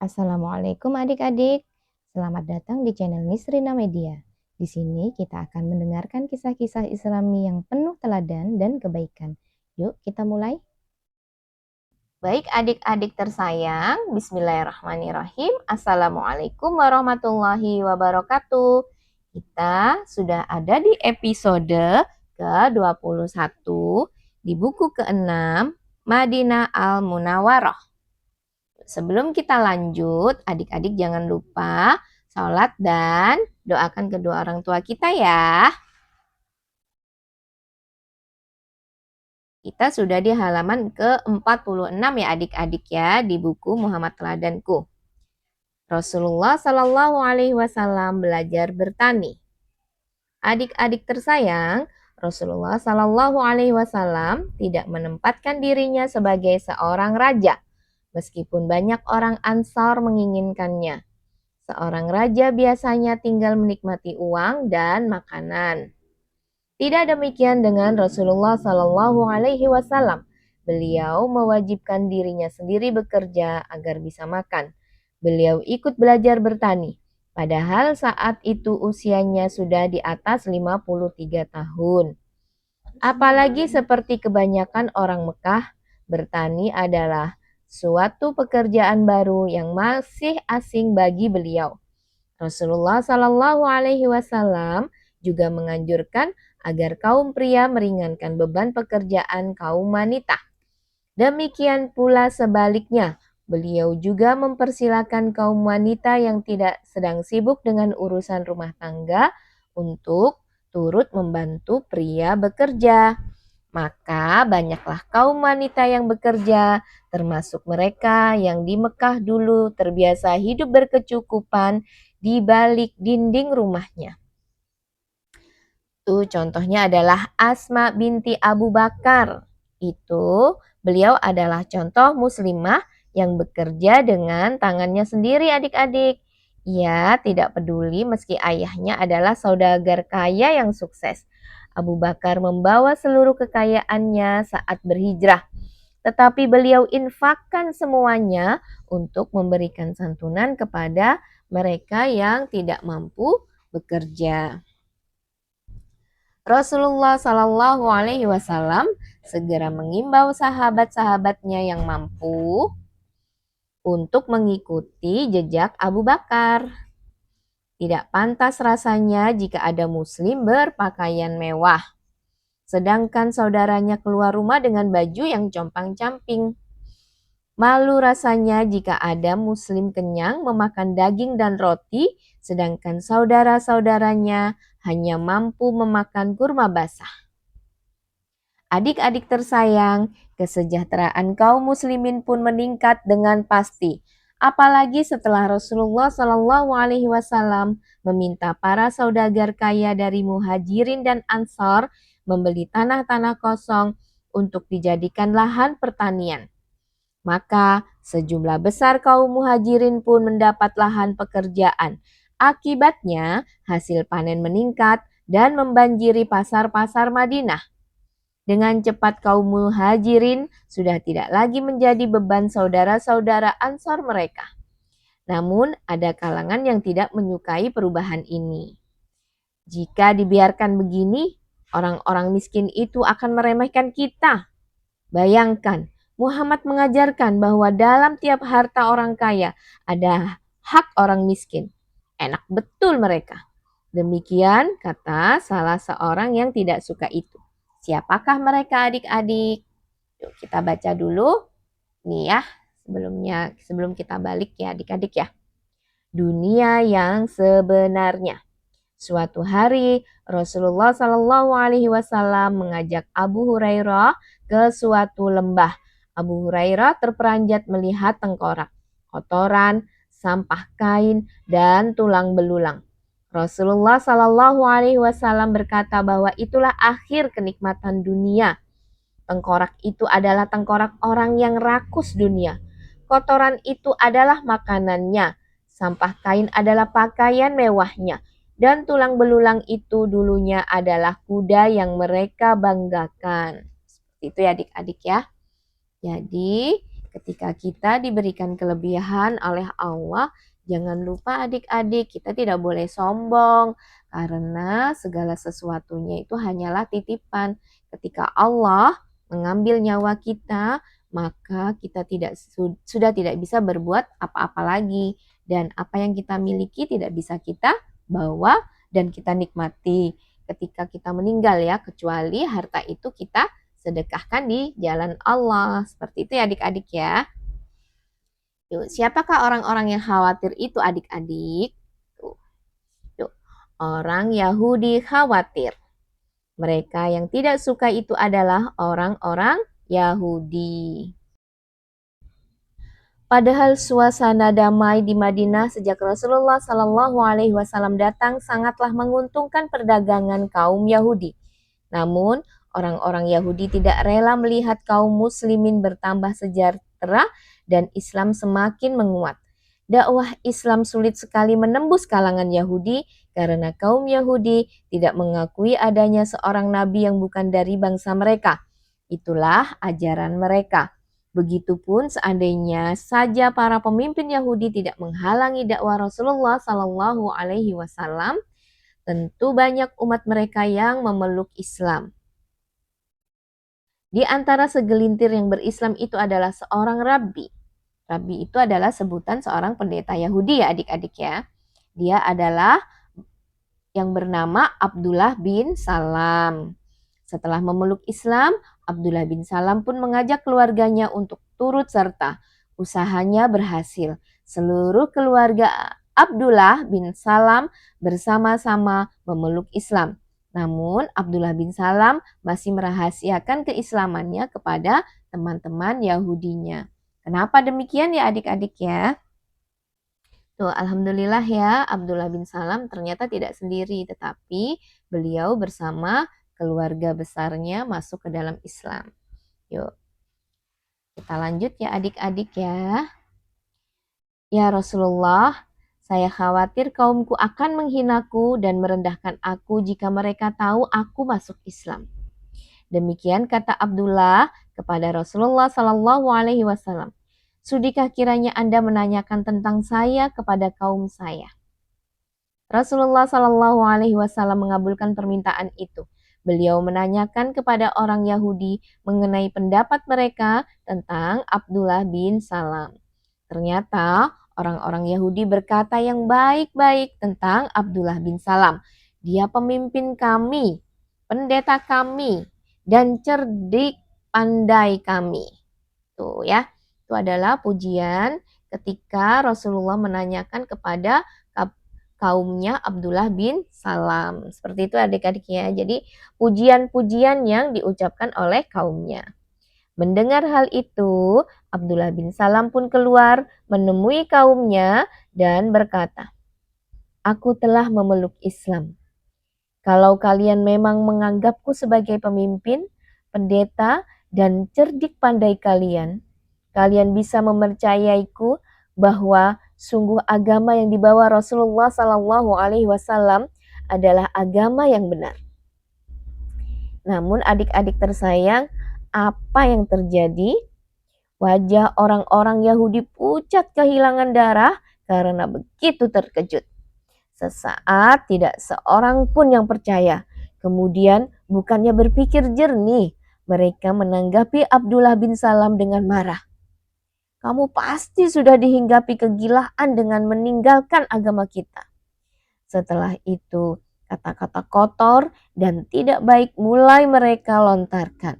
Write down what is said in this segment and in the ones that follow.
Assalamualaikum adik-adik. Selamat datang di channel Nisrina Media. Di sini kita akan mendengarkan kisah-kisah Islami yang penuh teladan dan kebaikan. Yuk kita mulai. Baik adik-adik tersayang, bismillahirrahmanirrahim. Assalamualaikum warahmatullahi wabarakatuh. Kita sudah ada di episode ke-21 di buku ke-6 Madinah Al-Munawwarah. Sebelum kita lanjut, adik-adik jangan lupa sholat dan doakan kedua orang tua kita ya. Kita sudah di halaman ke-46 ya adik-adik ya di buku Muhammad Teladanku. Rasulullah Shallallahu Alaihi Wasallam belajar bertani. Adik-adik tersayang, Rasulullah Shallallahu Alaihi Wasallam tidak menempatkan dirinya sebagai seorang raja, meskipun banyak orang Ansar menginginkannya. Seorang raja biasanya tinggal menikmati uang dan makanan. Tidak demikian dengan Rasulullah Shallallahu Alaihi Wasallam. Beliau mewajibkan dirinya sendiri bekerja agar bisa makan. Beliau ikut belajar bertani. Padahal saat itu usianya sudah di atas 53 tahun. Apalagi seperti kebanyakan orang Mekah, bertani adalah suatu pekerjaan baru yang masih asing bagi beliau. Rasulullah Shallallahu Alaihi Wasallam juga menganjurkan agar kaum pria meringankan beban pekerjaan kaum wanita. Demikian pula sebaliknya, beliau juga mempersilakan kaum wanita yang tidak sedang sibuk dengan urusan rumah tangga untuk turut membantu pria bekerja. Maka banyaklah kaum wanita yang bekerja, termasuk mereka yang di Mekah dulu terbiasa hidup berkecukupan di balik dinding rumahnya. Tuh contohnya adalah Asma binti Abu Bakar. Itu beliau adalah contoh muslimah yang bekerja dengan tangannya sendiri adik-adik. Ia tidak peduli meski ayahnya adalah saudagar kaya yang sukses. Abu Bakar membawa seluruh kekayaannya saat berhijrah. Tetapi beliau infakkan semuanya untuk memberikan santunan kepada mereka yang tidak mampu bekerja. Rasulullah Shallallahu Alaihi Wasallam segera mengimbau sahabat-sahabatnya yang mampu untuk mengikuti jejak Abu Bakar. Tidak pantas rasanya jika ada muslim berpakaian mewah, sedangkan saudaranya keluar rumah dengan baju yang compang-camping. Malu rasanya jika ada muslim kenyang memakan daging dan roti, sedangkan saudara-saudaranya hanya mampu memakan kurma basah. Adik-adik tersayang, kesejahteraan kaum muslimin pun meningkat dengan pasti. Apalagi setelah Rasulullah Shallallahu Alaihi Wasallam meminta para saudagar kaya dari Muhajirin dan Ansar membeli tanah-tanah kosong untuk dijadikan lahan pertanian. Maka sejumlah besar kaum Muhajirin pun mendapat lahan pekerjaan. Akibatnya hasil panen meningkat dan membanjiri pasar-pasar Madinah. Dengan cepat kaum Muhajirin sudah tidak lagi menjadi beban saudara-saudara Ansar mereka. Namun ada kalangan yang tidak menyukai perubahan ini. Jika dibiarkan begini, orang-orang miskin itu akan meremehkan kita. Bayangkan, Muhammad mengajarkan bahwa dalam tiap harta orang kaya ada hak orang miskin. Enak betul mereka. Demikian kata salah seorang yang tidak suka itu. Siapakah mereka adik-adik? Yuk kita baca dulu. Nih ya, sebelum kita balik ya adik-adik ya. Dunia yang sebenarnya. Suatu hari Rasulullah Shallallahu Alaihi Wasallam mengajak Abu Hurairah ke suatu lembah. Abu Hurairah terperanjat melihat tengkorak, kotoran, sampah kain, dan tulang belulang. Rasulullah Shallallahu Alaihi Wasallam berkata bahwa itulah akhir kenikmatan dunia. Tengkorak itu adalah tengkorak orang yang rakus dunia. Kotoran itu adalah makanannya. Sampah kain adalah pakaian mewahnya. Dan tulang belulang itu dulunya adalah kuda yang mereka banggakan. Seperti itu ya adik-adik ya. Jadi Ketika kita diberikan kelebihan oleh Allah, jangan lupa adik-adik, kita tidak boleh sombong karena segala sesuatunya itu hanyalah titipan. Ketika Allah mengambil nyawa kita, maka kita sudah tidak bisa berbuat apa-apa lagi, dan apa yang kita miliki tidak bisa kita bawa dan kita nikmati ketika kita meninggal ya, kecuali harta itu kita sedekahkan di jalan Allah. Seperti itu ya adik-adik ya. Yuk, siapakah orang-orang yang khawatir itu adik-adik? Tuh, orang Yahudi khawatir. Mereka yang tidak suka itu adalah orang-orang Yahudi. Padahal suasana damai di Madinah sejak Rasulullah Shallallahu Alaihi Wasallam datang sangatlah menguntungkan perdagangan kaum Yahudi. Namun, orang-orang Yahudi tidak rela melihat kaum muslimin bertambah sejahtera dan Islam semakin menguat. Dakwah Islam sulit sekali menembus kalangan Yahudi karena kaum Yahudi tidak mengakui adanya seorang nabi yang bukan dari bangsa mereka. Itulah ajaran mereka. Begitupun seandainya saja para pemimpin Yahudi tidak menghalangi dakwah Rasulullah Shallallahu Alaihi Wasallam, tentu banyak umat mereka yang memeluk Islam. Di antara segelintir yang berislam itu adalah seorang rabi. Rabi itu adalah sebutan seorang pendeta Yahudi ya adik-adik ya. Dia adalah yang bernama Abdullah bin Salam. Setelah memeluk Islam, Abdullah bin Salam pun mengajak keluarganya untuk turut serta. Usahanya berhasil. Seluruh keluarga Abdullah bin Salam bersama-sama memeluk Islam. Namun Abdullah bin Salam masih merahasiakan keislamannya kepada teman-teman Yahudinya. Kenapa demikian ya adik-adik ya? Tuh, alhamdulillah ya, Abdullah bin Salam ternyata tidak sendiri, tetapi beliau bersama keluarga besarnya masuk ke dalam Islam. Yuk, kita lanjut ya adik-adik ya. Ya Rasulullah, saya khawatir kaumku akan menghinaku dan merendahkan aku jika mereka tahu aku masuk Islam. Demikian kata Abdullah kepada Rasulullah Sallallahu Alaihi Wasallam. Sudikah kiranya Anda menanyakan tentang saya kepada kaum saya? Rasulullah Sallallahu Alaihi Wasallam mengabulkan permintaan itu. Beliau menanyakan kepada orang Yahudi mengenai pendapat mereka tentang Abdullah bin Salam. Ternyata orang-orang Yahudi berkata yang baik-baik tentang Abdullah bin Salam. Dia pemimpin kami, pendeta kami, dan cerdik pandai kami. Tuh ya, itu adalah pujian ketika Rasulullah menanyakan kepada kaumnya Abdullah bin Salam. Seperti itu adik-adik ya. Jadi pujian-pujian yang diucapkan oleh kaumnya. Mendengar hal itu, Abdullah bin Salam pun keluar menemui kaumnya dan berkata, "Aku telah memeluk Islam. Kalau kalian memang menganggapku sebagai pemimpin, pendeta, dan cerdik pandai kalian bisa mempercayaiku bahwa sungguh agama yang dibawa Rasulullah Sallallahu Alaihi Wasallam adalah agama yang benar." Namun adik-adik tersayang, apa yang terjadi? Wajah orang-orang Yahudi pucat kehilangan darah karena begitu terkejut. Sesaat tidak seorang pun yang percaya. Kemudian bukannya berpikir jernih, mereka menanggapi Abdullah bin Salam dengan marah. "Kamu pasti sudah dihinggapi kegilaan dengan meninggalkan agama kita." Setelah itu, kata-kata kotor dan tidak baik mulai mereka lontarkan.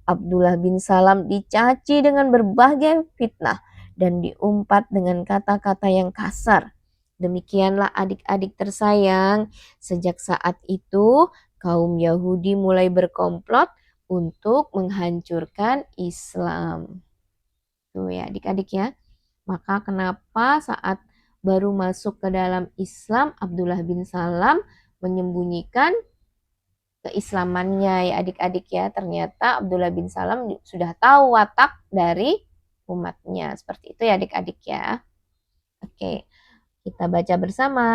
Abdullah bin Salam dicaci dengan berbagai fitnah dan diumpat dengan kata-kata yang kasar. Demikianlah adik-adik tersayang, sejak saat itu kaum Yahudi mulai berkomplot untuk menghancurkan Islam. Tuh ya adik-adik ya. Maka kenapa saat baru masuk ke dalam Islam, Abdullah bin Salam menyembunyikan keislamannya ya adik-adik ya. Ternyata Abdullah bin Salam sudah tahu watak dari umatnya. Seperti itu ya adik-adik ya. Oke, kita baca bersama.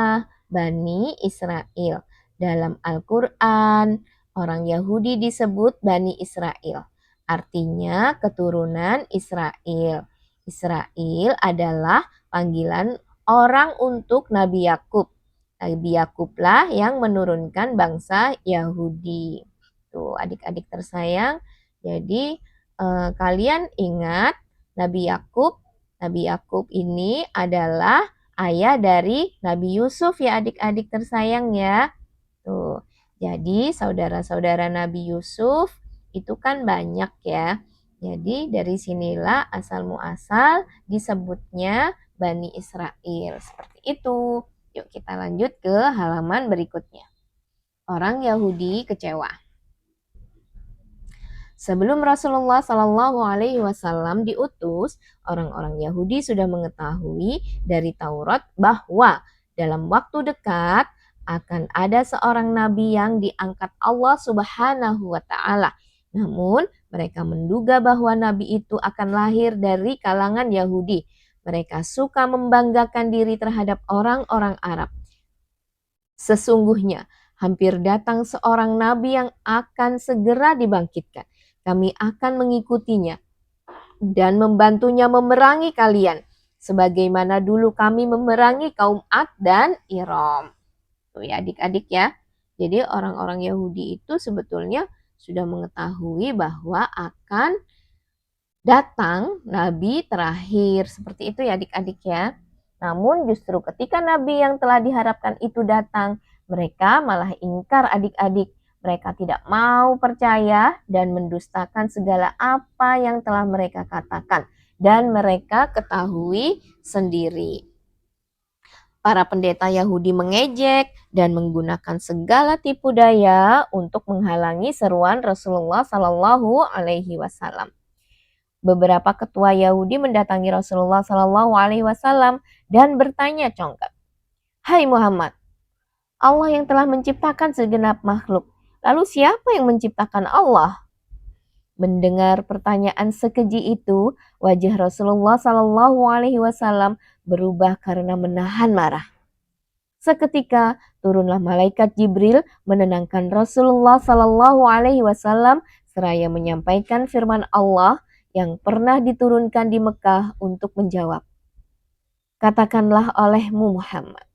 Bani Israel. Dalam Al-Quran, orang Yahudi disebut Bani Israel. artinya keturunan Israel. Israel adalah panggilan orang untuk Nabi Yakub. Nabi Yakublah yang menurunkan bangsa Yahudi. Tuh, adik-adik tersayang. Jadi kalian ingat Nabi Yakub. Nabi Yakub ini adalah ayah dari Nabi Yusuf ya adik-adik tersayang ya. Tuh. Jadi saudara-saudara Nabi Yusuf itu kan banyak ya. Jadi dari sinilah asal muasal disebutnya Bani Israel. Seperti itu. Yuk kita lanjut ke halaman berikutnya. Orang Yahudi kecewa. Sebelum Rasulullah Shallallahu Alaihi Wasallam diutus, orang-orang Yahudi sudah mengetahui dari Taurat bahwa dalam waktu dekat akan ada seorang nabi yang diangkat Allah Subhanahu wa taala. Namun, mereka menduga bahwa nabi itu akan lahir dari kalangan Yahudi. Mereka suka membanggakan diri terhadap orang-orang Arab. Sesungguhnya, hampir datang seorang nabi yang akan segera dibangkitkan. Kami akan mengikutinya dan membantunya memerangi kalian, sebagaimana dulu kami memerangi kaum Ad dan Iram. Tuh ya adik-adik ya. Jadi orang-orang Yahudi itu sebetulnya sudah mengetahui bahwa akan datang nabi terakhir. Seperti itu ya adik-adik ya. Namun justru ketika nabi yang telah diharapkan itu datang, mereka malah ingkar adik-adik. Mereka tidak mau percaya dan mendustakan segala apa yang telah mereka katakan. Dan mereka ketahui sendiri. Para pendeta Yahudi mengejek dan menggunakan segala tipu daya untuk menghalangi seruan Rasulullah Shallallahu Alaihi Wasallam. Beberapa ketua Yahudi mendatangi Rasulullah Shallallahu Alaihi Wasallam dan bertanya congkak, "Hai Muhammad, Allah yang telah menciptakan segenap makhluk, lalu siapa yang menciptakan Allah?" Mendengar pertanyaan sekeji itu, wajah Rasulullah Shallallahu Alaihi Wasallam berubah karena menahan marah. Seketika turunlah malaikat Jibril menenangkan Rasulullah Shallallahu Alaihi Wasallam seraya menyampaikan firman Allah yang pernah diturunkan di Mekah untuk menjawab. Katakanlah olehmu Muhammad,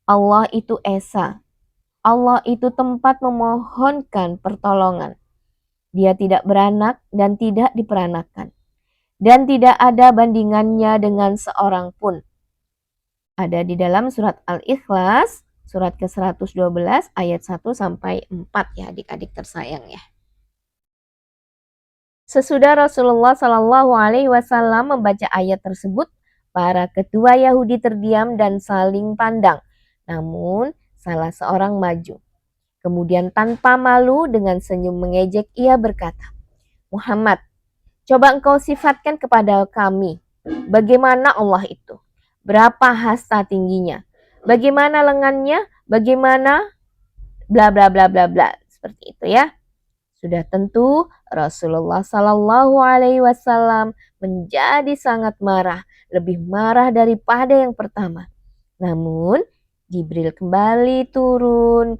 Allah itu Esa, Allah itu tempat memohonkan pertolongan. Dia tidak beranak dan tidak diperanakan. Dan tidak ada bandingannya dengan seorang pun. Ada di dalam surat Al-Ikhlas, surat ke-112 ayat 1 sampai 4 ya adik-adik tersayang ya. Sesudah Rasulullah Shallallahu Alaihi Wasallam membaca ayat tersebut, para ketua Yahudi terdiam dan saling pandang. Namun salah seorang maju. Kemudian tanpa malu dengan senyum mengejek ia berkata, Muhammad, coba engkau sifatkan kepada kami, bagaimana Allah itu? Berapa hasta tingginya? Bagaimana lengannya? Bagaimana bla bla bla bla bla. Seperti itu ya. Sudah tentu Rasulullah Sallallahu Alaihi Wasallam menjadi sangat marah, lebih marah daripada yang pertama. Namun Jibril turun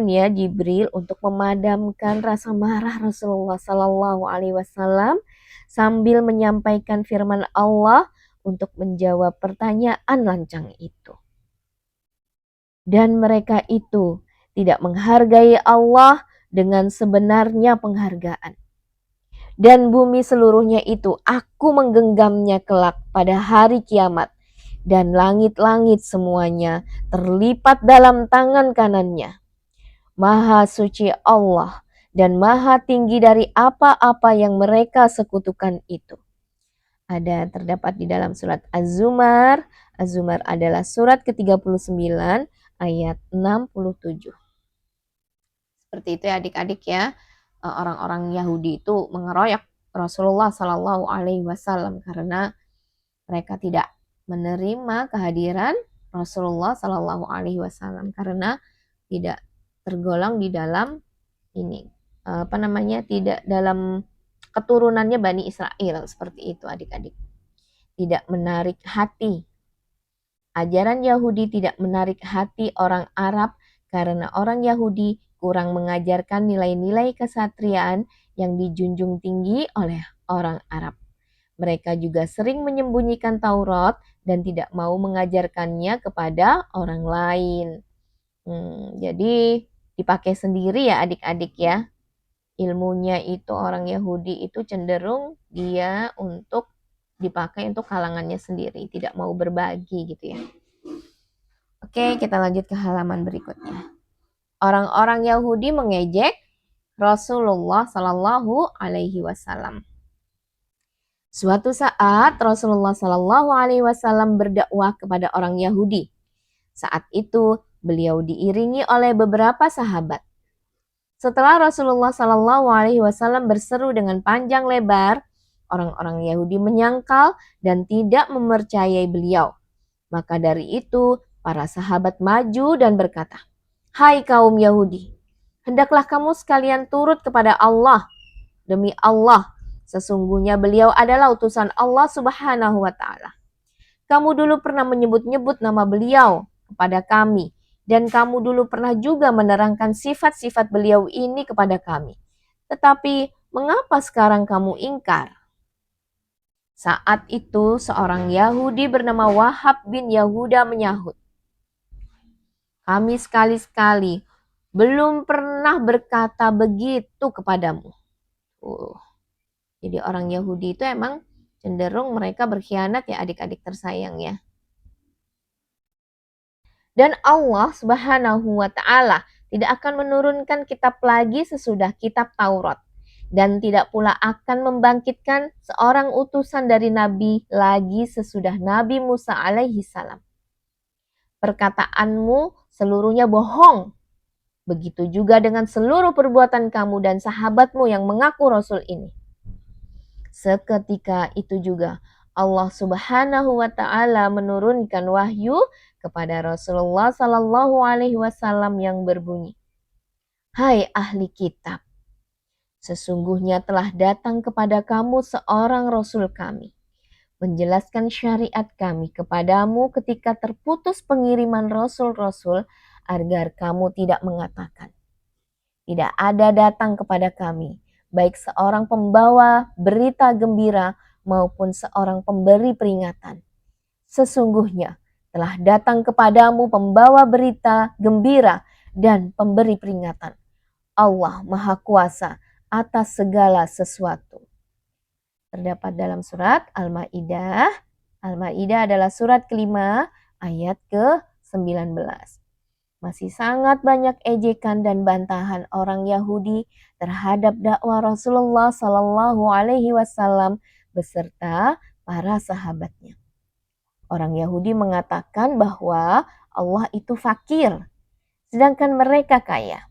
ya Jibril untuk memadamkan rasa marah Rasulullah Sallallahu Alaihi Wasallam sambil menyampaikan firman Allah untuk menjawab pertanyaan lancang itu. Dan mereka itu tidak menghargai Allah dengan sebenarnya penghargaan. Dan bumi seluruhnya itu aku menggenggamnya kelak pada hari kiamat. Dan langit-langit semuanya terlipat dalam tangan kanannya. Maha suci Allah dan maha tinggi dari apa-apa yang mereka sekutukan itu. Ada terdapat di dalam surat Az-Zumar. Az-Zumar adalah surat ke-39 ayat 67. Seperti itu ya adik-adik ya. Orang-orang Yahudi itu mengeroyok Rasulullah Sallallahu Alaihi Wasallam karena mereka tidak menerima kehadiran Rasulullah Sallallahu Alaihi Wasallam karena tidak tergolong di dalam tidak dalam keturunannya Bani Israel seperti itu adik-adik. Tidak menarik hati. Ajaran Yahudi tidak menarik hati orang Arab karena orang Yahudi kurang mengajarkan nilai-nilai kesatriaan yang dijunjung tinggi oleh orang Arab. Mereka juga sering menyembunyikan Taurat dan tidak mau mengajarkannya kepada orang lain. Jadi dipakai sendiri ya adik-adik ya. Ilmunya itu orang Yahudi itu cenderung dia untuk dipakai untuk kalangannya sendiri, tidak mau berbagi gitu ya. Oke, kita lanjut ke halaman berikutnya. Orang-orang Yahudi mengejek Rasulullah Shallallahu Alaihi Wasallam. Suatu saat Rasulullah Shallallahu Alaihi Wasallam berdakwah kepada orang Yahudi. Saat itu beliau diiringi oleh beberapa sahabat. Setelah Rasulullah Shallallahu Alaihi Wasallam berseru dengan panjang lebar, orang-orang Yahudi menyangkal dan tidak mempercayai beliau. Maka dari itu, para sahabat maju dan berkata, "Hai kaum Yahudi, hendaklah kamu sekalian turut kepada Allah. Demi Allah, sesungguhnya beliau adalah utusan Allah Subhanahu wa Ta'ala. Kamu dulu pernah menyebut-nyebut nama beliau kepada kami, dan kamu dulu pernah juga menerangkan sifat-sifat beliau ini kepada kami. Tetapi, mengapa sekarang kamu ingkar?" Saat itu, seorang Yahudi bernama Wahab bin Yahuda menyahut, "Kami sekali-sekali belum pernah berkata begitu kepadamu." Jadi orang Yahudi itu emang cenderung mereka berkhianat ya adik-adik tersayang ya. Dan Allah Subhanahu wa Ta'ala tidak akan menurunkan kitab lagi sesudah kitab Taurat. Dan tidak pula akan membangkitkan seorang utusan dari Nabi lagi sesudah Nabi Musa alaihi salam. Perkataanmu seluruhnya bohong. Begitu juga dengan seluruh perbuatan kamu dan sahabatmu yang mengaku Rasul ini. Seketika itu juga Allah Subhanahu wa Ta'ala menurunkan wahyu kepada Rasulullah Sallallahu Alaihi Wasallam yang berbunyi, "Hai ahli kitab, sesungguhnya telah datang kepada kamu seorang Rasul kami, menjelaskan syariat kami kepadamu ketika terputus pengiriman Rasul-Rasul agar kamu tidak mengatakan, tidak ada datang kepada kami, baik seorang pembawa berita gembira maupun seorang pemberi peringatan. Sesungguhnya telah datang kepadamu pembawa berita gembira dan pemberi peringatan. Allah Maha Kuasa atas segala sesuatu." Terdapat dalam surat Al-Maidah. Al-Maidah adalah surat kelima ayat ke-19. Masih sangat banyak ejekan dan bantahan orang Yahudi terhadap dakwah Rasulullah Sallallahu Alaihi Wasallam beserta para sahabatnya. Orang Yahudi mengatakan bahwa Allah itu fakir, sedangkan mereka kaya.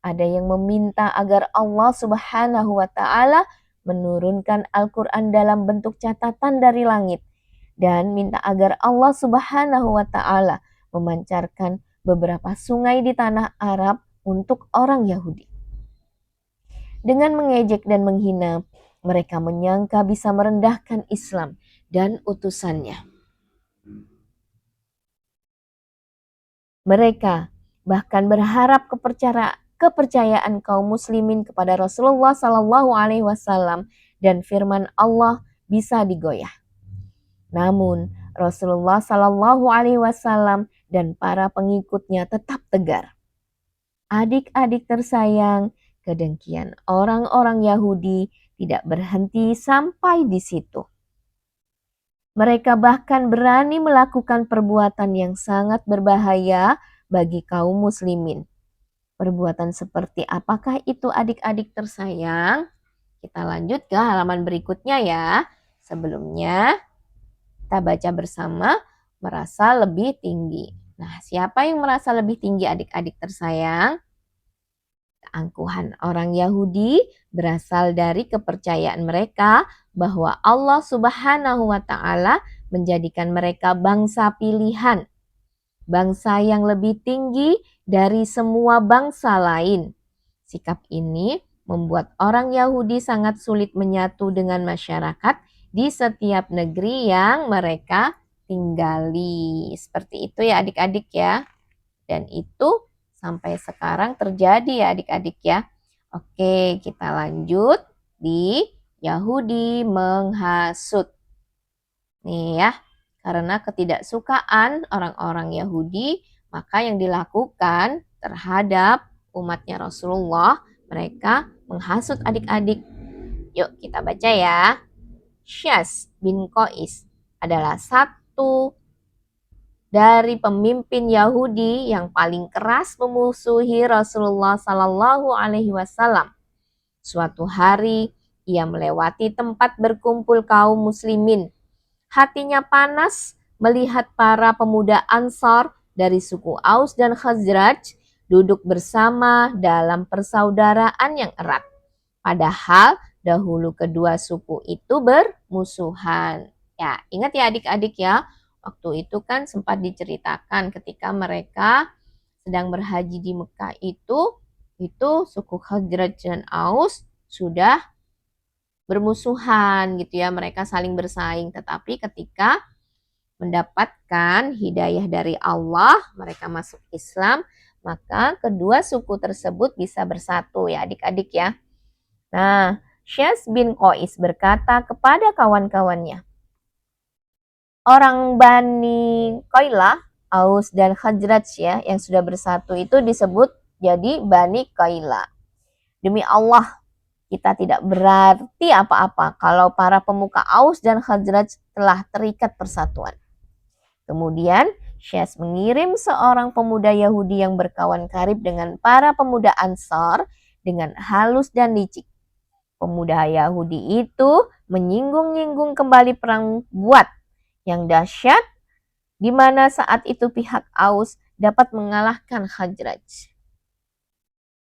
Ada yang meminta agar Allah Subhanahu wa Ta'ala menurunkan Al-Quran dalam bentuk catatan dari langit, dan minta agar Allah Subhanahu wa Ta'ala memancarkan beberapa sungai di tanah Arab untuk orang Yahudi. Dengan mengejek dan menghina, mereka menyangka bisa merendahkan Islam dan utusannya. Mereka bahkan berharap kepercayaan kaum muslimin kepada Rasulullah Sallallahu Alaihi Wasallam dan firman Allah bisa digoyah. Namun Rasulullah Sallallahu Alaihi Wasallam dan para pengikutnya tetap tegar. Adik-adik tersayang, kedengkian orang-orang Yahudi tidak berhenti sampai di situ. Mereka bahkan berani melakukan perbuatan yang sangat berbahaya bagi kaum muslimin. Perbuatan seperti apakah itu adik-adik tersayang? Kita lanjut ke halaman berikutnya ya. Sebelumnya kita baca bersama merasa lebih tinggi. Nah, siapa yang merasa lebih tinggi adik-adik tersayang? Keangkuhan orang Yahudi berasal dari kepercayaan mereka bahwa Allah Subhanahu wa Ta'ala menjadikan mereka bangsa pilihan, bangsa yang lebih tinggi dari semua bangsa lain. Sikap ini membuat orang Yahudi sangat sulit menyatu dengan masyarakat di setiap negeri yang mereka tinggali. Seperti itu ya adik-adik ya. Dan itu sampai sekarang terjadi ya adik-adik ya. Oke, kita lanjut di Yahudi menghasut. Nih ya, karena ketidaksukaan orang-orang Yahudi, maka yang dilakukan terhadap umatnya Rasulullah, mereka menghasut adik-adik. Yuk kita baca ya. Syas bin Qais adalah satu dari pemimpin Yahudi yang paling keras memusuhi Rasulullah Sallallahu Alaihi Wasallam. Suatu hari ia melewati tempat berkumpul kaum muslimin. Hatinya panas melihat para pemuda Ansar dari suku Aus dan Khazraj duduk bersama dalam persaudaraan yang erat. Padahal dahulu kedua suku itu bermusuhan. Ya, ingat ya adik-adik ya, waktu itu kan sempat diceritakan ketika mereka sedang berhaji di Mekah itu suku Khazraj dan Aus sudah bermusuhan gitu ya, mereka saling bersaing. Tetapi ketika mendapatkan hidayah dari Allah, mereka masuk Islam, maka kedua suku tersebut bisa bersatu ya adik-adik ya. Nah, Syas bin Qais berkata kepada kawan-kawannya, orang Bani Qailah, Aus dan Khazraj ya, yang sudah bersatu itu disebut jadi Bani Qailah. Demi Allah, kita tidak berarti apa-apa kalau para pemuka Aus dan Khazraj telah terikat persatuan. Kemudian, Syas mengirim seorang pemuda Yahudi yang berkawan karib dengan para pemuda Ansar dengan halus dan licik. Pemuda Yahudi itu menyinggung-nyinggung kembali perang Buat yang dahsyat, di mana saat itu pihak Aus dapat mengalahkan Khazraj.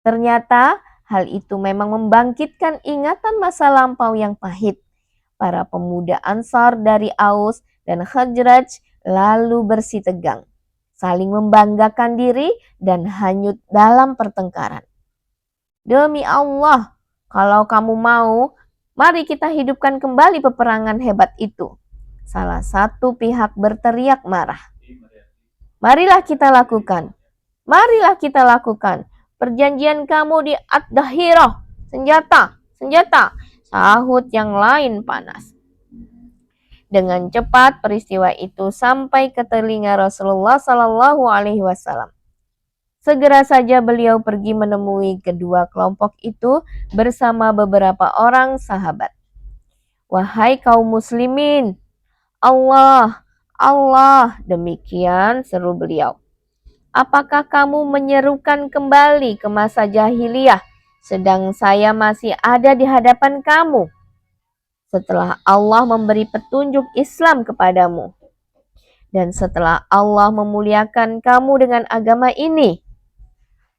Ternyata hal itu memang membangkitkan ingatan masa lampau yang pahit. Para pemuda Ansar dari Aus dan Khazraj lalu bersih tegang, saling membanggakan diri dan hanyut dalam pertengkaran. Demi Allah, kalau kamu mau, mari kita hidupkan kembali peperangan hebat itu. Salah satu pihak berteriak marah. Marilah kita lakukan. Marilah kita lakukan. Perjanjian kamu di Ad-Dahirah. Senjata, senjata. Sahut yang lain panas. Dengan cepat peristiwa itu sampai ke telinga Rasulullah Sallallahu Alaihi Wasallam. Segera saja beliau pergi menemui kedua kelompok itu bersama beberapa orang sahabat. Wahai kaum muslimin, Allah, Allah, demikian seru beliau. Apakah kamu menyerukan kembali ke masa jahiliyah sedang saya masih ada di hadapan kamu? Setelah Allah memberi petunjuk Islam kepadamu. Dan setelah Allah memuliakan kamu dengan agama ini,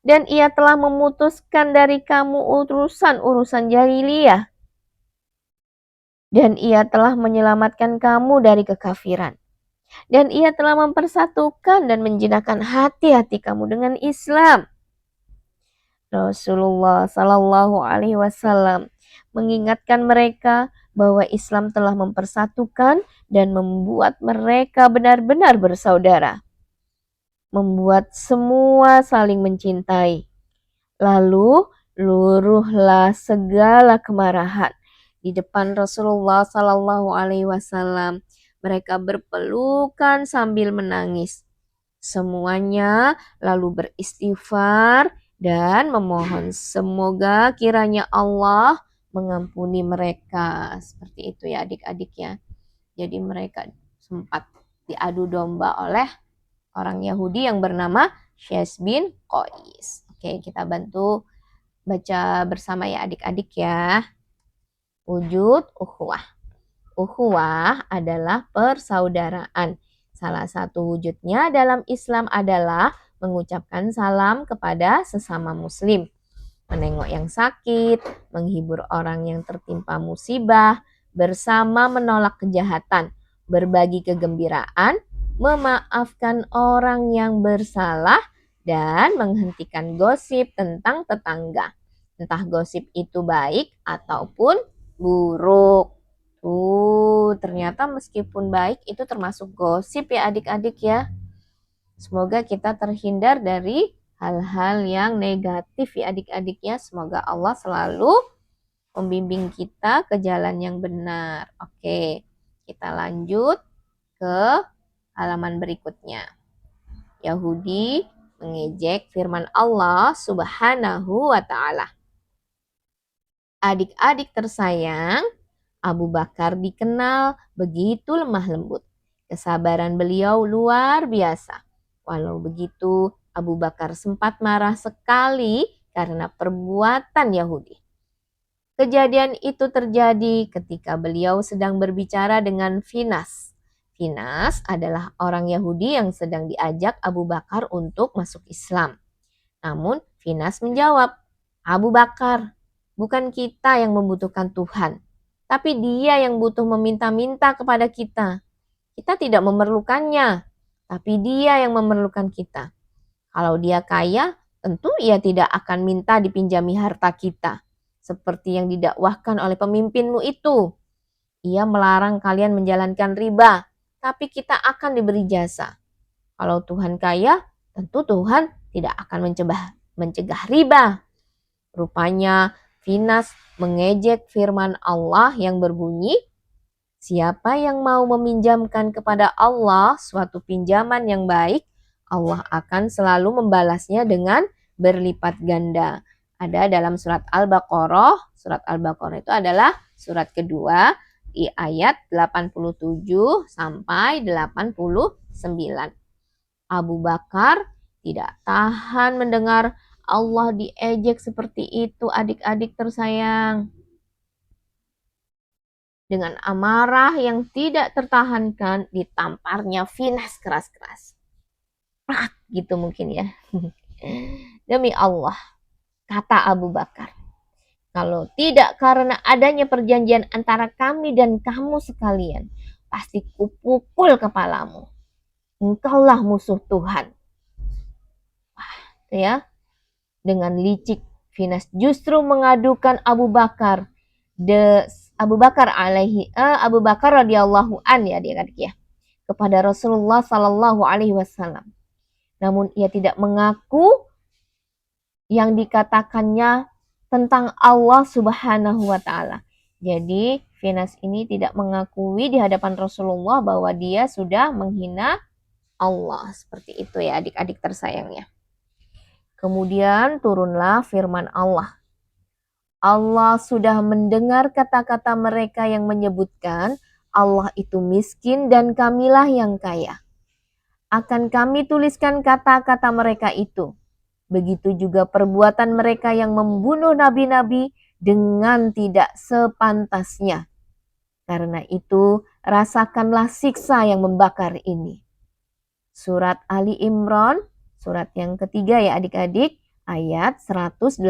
dan ia telah memutuskan dari kamu urusan-urusan jahiliyah, dan ia telah menyelamatkan kamu dari kekafiran, dan ia telah mempersatukan dan menjinakkan hati-hati kamu dengan Islam. Rasulullah Sallallahu Alaihi Wasallam mengingatkan mereka bahwa Islam telah mempersatukan dan membuat mereka benar-benar bersaudara, membuat semua saling mencintai. Lalu luruhlah segala kemarahan di depan Rasulullah Sallallahu Alaihi Wasallam. Mereka berpelukan sambil menangis. Semuanya lalu beristighfar dan memohon semoga kiranya Allah mengampuni mereka. Seperti itu ya adik-adik ya. Jadi mereka sempat diadu domba oleh orang Yahudi yang bernama Syas bin Qais. Oke, kita bantu baca bersama ya adik-adik ya. Wujud ukhuwah. Ukhuwah adalah persaudaraan. Salah satu wujudnya dalam Islam adalah mengucapkan salam kepada sesama muslim. Menengok yang sakit, menghibur orang yang tertimpa musibah, bersama menolak kejahatan, berbagi kegembiraan, memaafkan orang yang bersalah, dan menghentikan gosip tentang tetangga. Entah gosip itu baik ataupun buruk. Ternyata meskipun baik itu termasuk gosip ya adik-adik ya. Semoga kita terhindar dari hal-hal yang negatif ya adik-adiknya. Semoga Allah selalu membimbing kita ke jalan yang benar. Oke, kita lanjut ke halaman berikutnya. Yahudi mengejek firman Allah Subhanahu wa Ta'ala. Adik-adik tersayang, Abu Bakar dikenal begitu lemah lembut. Kesabaran beliau luar biasa. Walau begitu, Abu Bakar sempat marah sekali karena perbuatan Yahudi. Kejadian itu terjadi ketika beliau sedang berbicara dengan Finas. Finas adalah orang Yahudi yang sedang diajak Abu Bakar untuk masuk Islam. Namun Finas menjawab, Abu Bakar, bukan kita yang membutuhkan Tuhan, tapi Dia yang butuh meminta-minta kepada kita. Kita tidak memerlukannya, tapi Dia yang memerlukan kita. Kalau Dia kaya, tentu Ia tidak akan minta dipinjami harta kita, seperti yang didakwahkan oleh pemimpinmu itu. Ia melarang kalian menjalankan riba, tapi kita akan diberi jasa. Kalau Tuhan kaya, tentu Tuhan tidak akan mencegah riba. Rupanya Finas mengejek firman Allah yang berbunyi, siapa yang mau meminjamkan kepada Allah suatu pinjaman yang baik, Allah akan selalu membalasnya dengan berlipat ganda. Ada dalam surat Al-Baqarah. Surat Al-Baqarah itu adalah surat kedua di ayat 87 sampai 89. Abu Bakar tidak tahan mendengar Allah diejek seperti itu, adik-adik tersayang. Dengan amarah yang tidak tertahankan, ditamparnya Finas keras-keras. Gitu mungkin ya. Demi Allah, kata Abu Bakar, kalau tidak karena adanya perjanjian antara kami dan kamu sekalian, pasti kupukul kepalamu. Engkaulah musuh Tuhan. Wah, ya. Dengan licik, Finas justru mengadukan Abu Bakar. Abu Bakar radhiyallahu an ya adik-adik ya, kepada Rasulullah sallallahu alaihi wasallam. Namun ia tidak mengaku yang dikatakannya tentang Allah Subhanahu wa Ta'ala. Jadi Finas ini tidak mengakui di hadapan Rasulullah bahwa dia sudah menghina Allah. Seperti itu ya adik-adik tersayangnya. Kemudian turunlah firman Allah. Allah sudah mendengar kata-kata mereka yang menyebutkan Allah itu miskin dan kamilah yang kaya. Akan kami tuliskan kata-kata mereka itu. Begitu juga perbuatan mereka yang membunuh nabi-nabi dengan tidak sepantasnya. Karena itu, rasakanlah siksa yang membakar ini. Surat Ali Imran, surat yang ketiga ya adik-adik, ayat 181.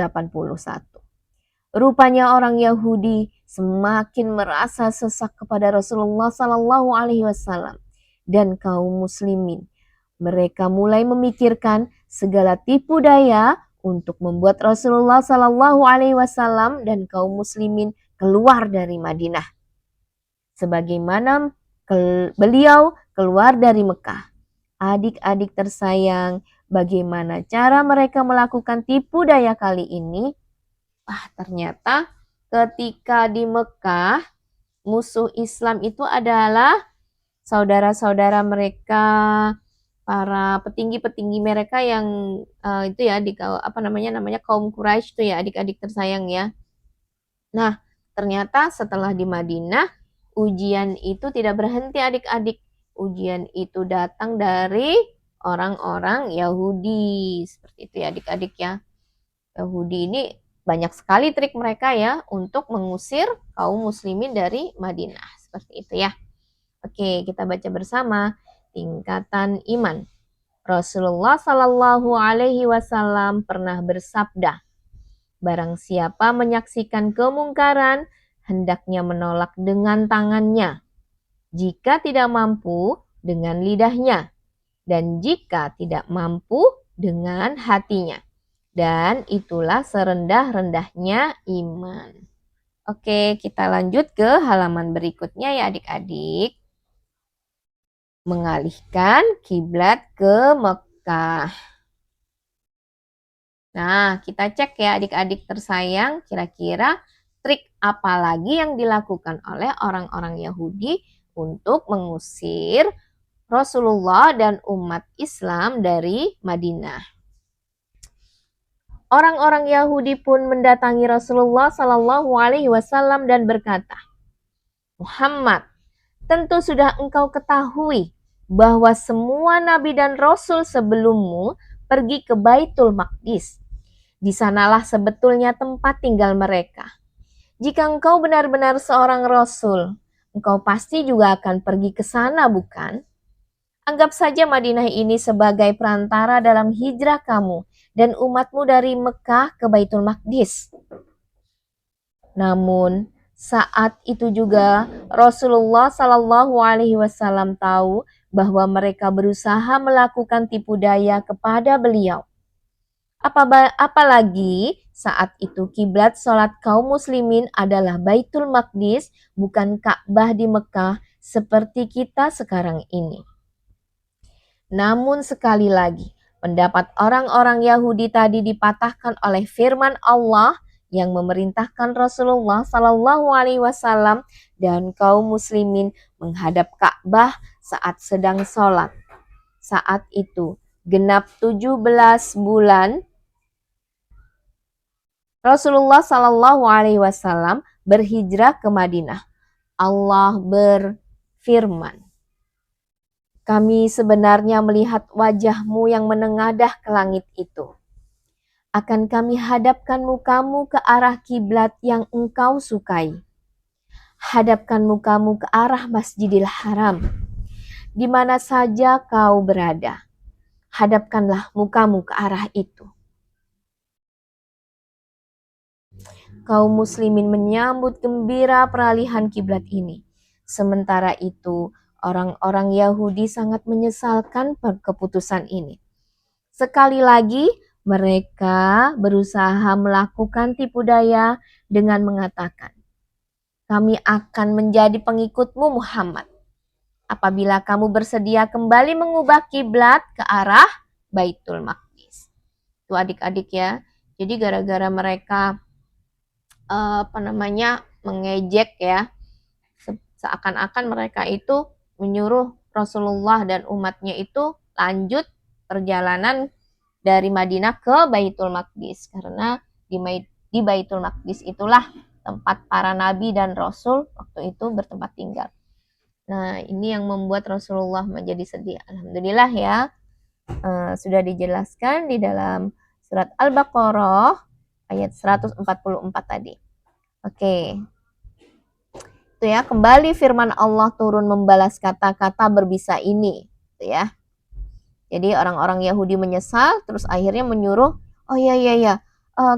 Rupanya orang Yahudi semakin merasa sesak kepada Rasulullah Sallallahu Alaihi Wasallam dan kaum muslimin. Mereka mulai memikirkan segala tipu daya untuk membuat Rasulullah Sallallahu Alaihi Wasallam dan kaum muslimin keluar dari Madinah. Sebagaimana beliau keluar dari Mekah. Adik-adik tersayang, bagaimana cara mereka melakukan tipu daya kali ini? Ternyata ketika di Mekah, musuh Islam itu adalah saudara-saudara mereka, para petinggi-petinggi mereka yang itu ya di namanya kaum Quraisy itu ya adik-adik tersayang ya. Nah, ternyata setelah di Madinah, ujian itu tidak berhenti adik-adik. Ujian itu datang dari orang-orang Yahudi. Seperti itu ya adik-adik ya. Yahudi ini banyak sekali trik mereka ya untuk mengusir kaum muslimin dari Madinah. Seperti itu ya. Oke, kita baca bersama tingkatan iman. Rasulullah Sallallahu Alaihi Wasallam pernah bersabda, barang siapa menyaksikan kemungkaran, hendaknya menolak dengan tangannya. Jika tidak mampu, dengan lidahnya. Dan jika tidak mampu, dengan hatinya. Dan itulah serendah-rendahnya iman. Oke, kita lanjut ke halaman berikutnya ya adik-adik. Mengalihkan kiblat ke Mekah. Nah, kita cek ya adik-adik tersayang, kira-kira trik apa lagi yang dilakukan oleh orang-orang Yahudi untuk mengusir Rasulullah dan umat Islam dari Madinah. Orang-orang Yahudi pun mendatangi Rasulullah Shallallahu Alaihi Wasallam dan berkata, Muhammad, tentu sudah engkau ketahui bahwa semua nabi dan rasul sebelummu pergi ke Baitul Maqdis. Di sanalah sebetulnya tempat tinggal mereka. Jika engkau benar-benar seorang rasul, engkau pasti juga akan pergi ke sana, bukan? Anggap saja Madinah ini sebagai perantara dalam hijrah kamu dan umatmu dari Mekah ke Baitul Maqdis. Namun, saat itu juga Rasulullah Shallallahu Alaihi Wasallam tahu bahwa mereka berusaha melakukan tipu daya kepada beliau. Apalagi saat itu kiblat sholat kaum muslimin adalah Baitul Maqdis, bukan Ka'bah di Mekah seperti kita sekarang ini. Namun sekali lagi, pendapat orang-orang Yahudi tadi dipatahkan oleh firman Allah yang memerintahkan Rasulullah Shallallahu Alaihi Wasallam dan kaum muslimin menghadap Ka'bah saat sedang sholat. Saat itu genap 17 bulan Rasulullah Shallallahu Alaihi Wasallam berhijrah ke Madinah. Allah berfirman, kami sebenarnya melihat wajahmu yang menengadah ke langit itu. Akan kami hadapkan mukamu ke arah kiblat yang engkau sukai. Hadapkan mukamu ke arah Masjidil Haram. Di mana saja kau berada, hadapkanlah mukamu ke arah itu. Kaum muslimin menyambut gembira peralihan kiblat ini. Sementara itu, orang-orang Yahudi sangat menyesalkan keputusan ini. Sekali lagi, mereka berusaha melakukan tipu daya dengan mengatakan, kami akan menjadi pengikutmu Muhammad apabila kamu bersedia kembali mengubah kiblat ke arah Baitul Maqdis. Itu adik-adik ya. Jadi gara-gara mereka mengejek ya, seakan-akan mereka itu menyuruh Rasulullah dan umatnya itu lanjut perjalanan dari Madinah ke Baitul Maqdis, karena di Baitul Maqdis itulah tempat para nabi dan rasul waktu itu bertempat tinggal. Nah, ini yang membuat Rasulullah menjadi sedih. Alhamdulillah ya, sudah dijelaskan di dalam surat Al-Baqarah ayat 144 tadi. Oke. Itu ya, kembali firman Allah turun membalas kata-kata berbisa ini, gitu ya. Jadi orang-orang Yahudi menyesal, terus akhirnya menyuruh, oh ya,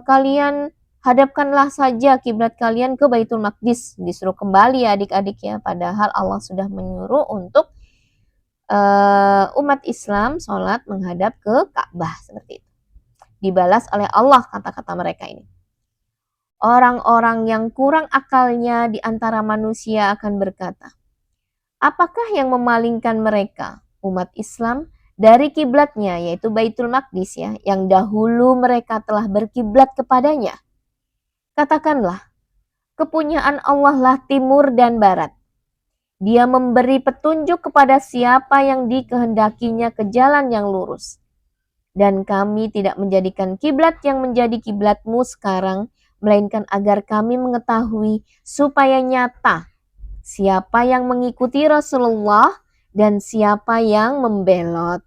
kalian hadapkanlah saja kiblat kalian ke Baitul Maqdis. Disuruh kembali ya adik-adik ya, padahal Allah sudah menyuruh untuk umat Islam sholat menghadap ke Ka'bah seperti itu. Dibalas oleh Allah kata-kata mereka ini. Orang-orang yang kurang akalnya di antara manusia akan berkata, apakah yang memalingkan mereka, umat Islam, dari kiblatnya, yaitu Baitul Maqdis ya, yang dahulu mereka telah berkiblat kepadanya? Katakanlah, kepunyaan Allah lah timur dan barat. Dia memberi petunjuk kepada siapa yang dikehendakinya ke jalan yang lurus. Dan kami tidak menjadikan kiblat yang menjadi kiblatmu sekarang, melainkan agar kami mengetahui supaya nyata siapa yang mengikuti Rasulullah dan siapa yang membelot.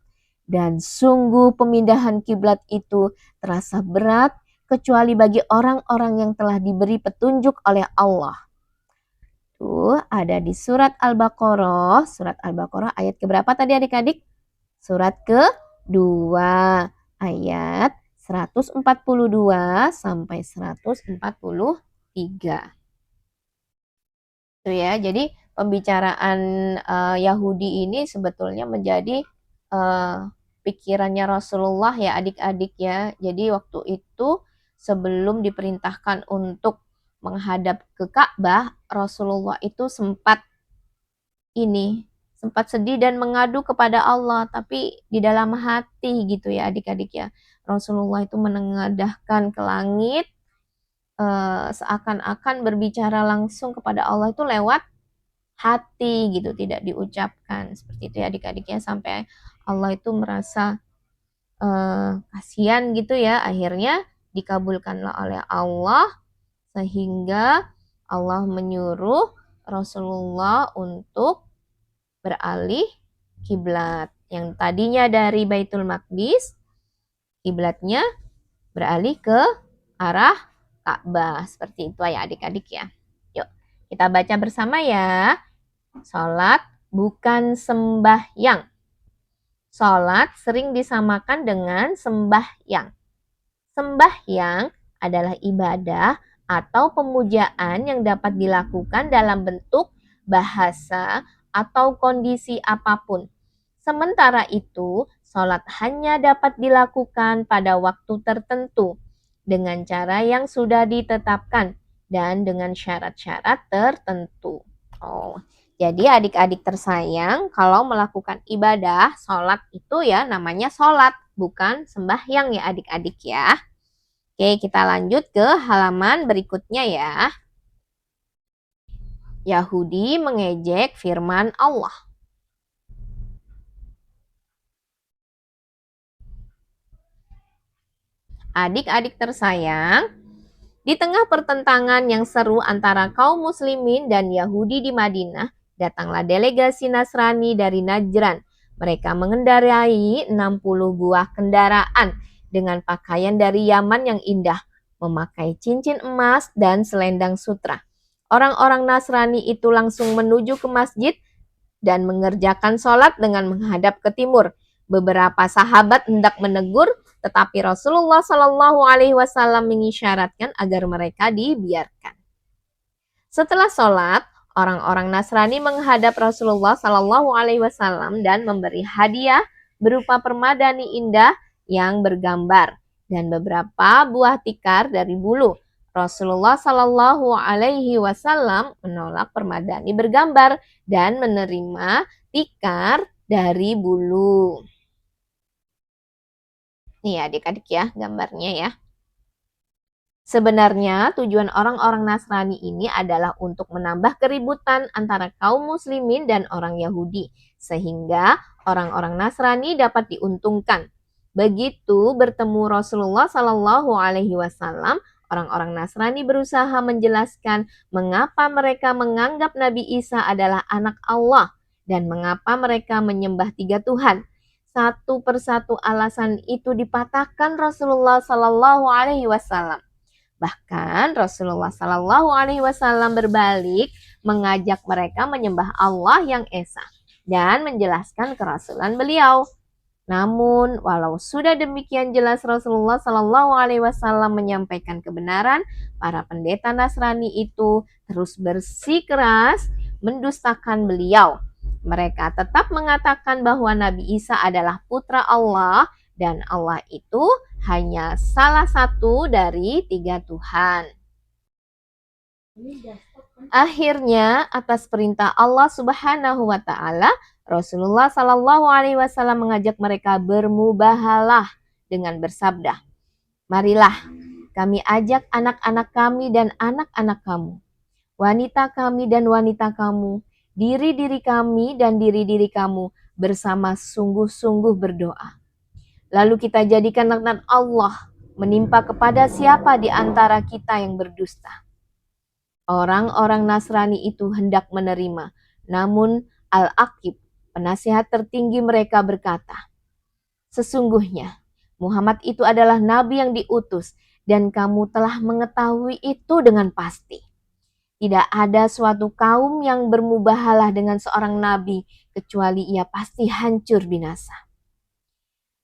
Dan sungguh pemindahan kiblat itu terasa berat kecuali bagi orang-orang yang telah diberi petunjuk oleh Allah. Tuh ada di surat Al-Baqarah. Surat Al-Baqarah ayat keberapa tadi adik-adik? Surat ke-2 ayat 142 sampai 143. Itu ya, jadi pembicaraan Yahudi ini sebetulnya menjadi pikirannya Rasulullah ya adik-adik ya. Jadi waktu itu sebelum diperintahkan untuk menghadap ke Ka'bah, Rasulullah itu sempat sedih dan mengadu kepada Allah, tapi di dalam hati gitu ya adik-adik ya. Rasulullah itu menengadahkan ke langit, seakan-akan berbicara langsung kepada Allah itu lewat hati gitu, tidak diucapkan seperti itu ya adik-adiknya, sampai Allah itu merasa kasihan gitu ya, akhirnya dikabulkanlah oleh Allah sehingga Allah menyuruh Rasulullah untuk beralih kiblat yang tadinya dari Baitul Maqdis, kiblatnya beralih ke arah Ka'bah. Seperti itu ya adik-adik ya. Yuk, kita baca bersama ya. Salat bukan sembahyang. Salat sering disamakan dengan sembahyang. Sembahyang adalah ibadah atau pemujaan yang dapat dilakukan dalam bentuk bahasa atau kondisi apapun. Sementara itu, sholat hanya dapat dilakukan pada waktu tertentu dengan cara yang sudah ditetapkan dan dengan syarat-syarat tertentu. Jadi adik-adik tersayang, kalau melakukan ibadah, sholat itu ya namanya sholat, bukan sembahyang ya adik-adik ya. Oke, kita lanjut ke halaman berikutnya ya. Yahudi mengejek firman Allah. Adik-adik tersayang, di tengah pertentangan yang seru antara kaum muslimin dan Yahudi di Madinah, datanglah delegasi Nasrani dari Najran. Mereka mengendarai 60 buah kendaraan dengan pakaian dari Yaman yang indah, memakai cincin emas dan selendang sutra. Orang-orang Nasrani itu langsung menuju ke masjid dan mengerjakan sholat dengan menghadap ke timur. Beberapa sahabat hendak menegur, tetapi Rasulullah Shallallahu Alaihi Wasallam mengisyaratkan agar mereka dibiarkan. Setelah sholat, orang-orang Nasrani menghadap Rasulullah Shallallahu Alaihi Wasallam dan memberi hadiah berupa permadani indah yang bergambar dan beberapa buah tikar dari bulu. Rasulullah Shallallahu Alaihi Wasallam menolak permadani bergambar dan menerima tikar dari bulu. Nih adik-adik ya gambarnya ya. Sebenarnya tujuan orang-orang Nasrani ini adalah untuk menambah keributan antara kaum muslimin dan orang Yahudi, sehingga orang-orang Nasrani dapat diuntungkan. Begitu bertemu Rasulullah Shallallahu Alaihi Wasallam, orang-orang Nasrani berusaha menjelaskan mengapa mereka menganggap Nabi Isa adalah anak Allah dan mengapa mereka menyembah 3 Tuhan. Satu persatu alasan itu dipatahkan Rasulullah Shallallahu Alaihi Wasallam. Bahkan Rasulullah Shallallahu Alaihi Wasallam berbalik mengajak mereka menyembah Allah yang esa dan menjelaskan kerasulan beliau. Namun, walau sudah demikian jelas Rasulullah Shallallahu Alaihi Wasallam menyampaikan kebenaran, para pendeta Nasrani itu terus bersikeras mendustakan beliau. Mereka tetap mengatakan bahwa Nabi Isa adalah putra Allah dan Allah itu hanya salah satu dari 3 Tuhan. Akhirnya, atas perintah Allah Subhanahu wa Ta'ala, Rasulullah Sallallahu Alaihi Wasallam mengajak mereka bermubahalah dengan bersabda, "Marilah kami ajak anak-anak kami dan anak-anak kamu, wanita kami dan wanita kamu, diri-diri kami dan diri-diri kamu bersama sungguh-sungguh berdoa. Lalu kita jadikan laknat Allah menimpa kepada siapa di antara kita yang berdusta." Orang-orang Nasrani itu hendak menerima, namun Al-Aqib, penasihat tertinggi mereka berkata, "Sesungguhnya Muhammad itu adalah nabi yang diutus dan kamu telah mengetahui itu dengan pasti. Tidak ada suatu kaum yang bermubahalah dengan seorang nabi kecuali ia pasti hancur binasa."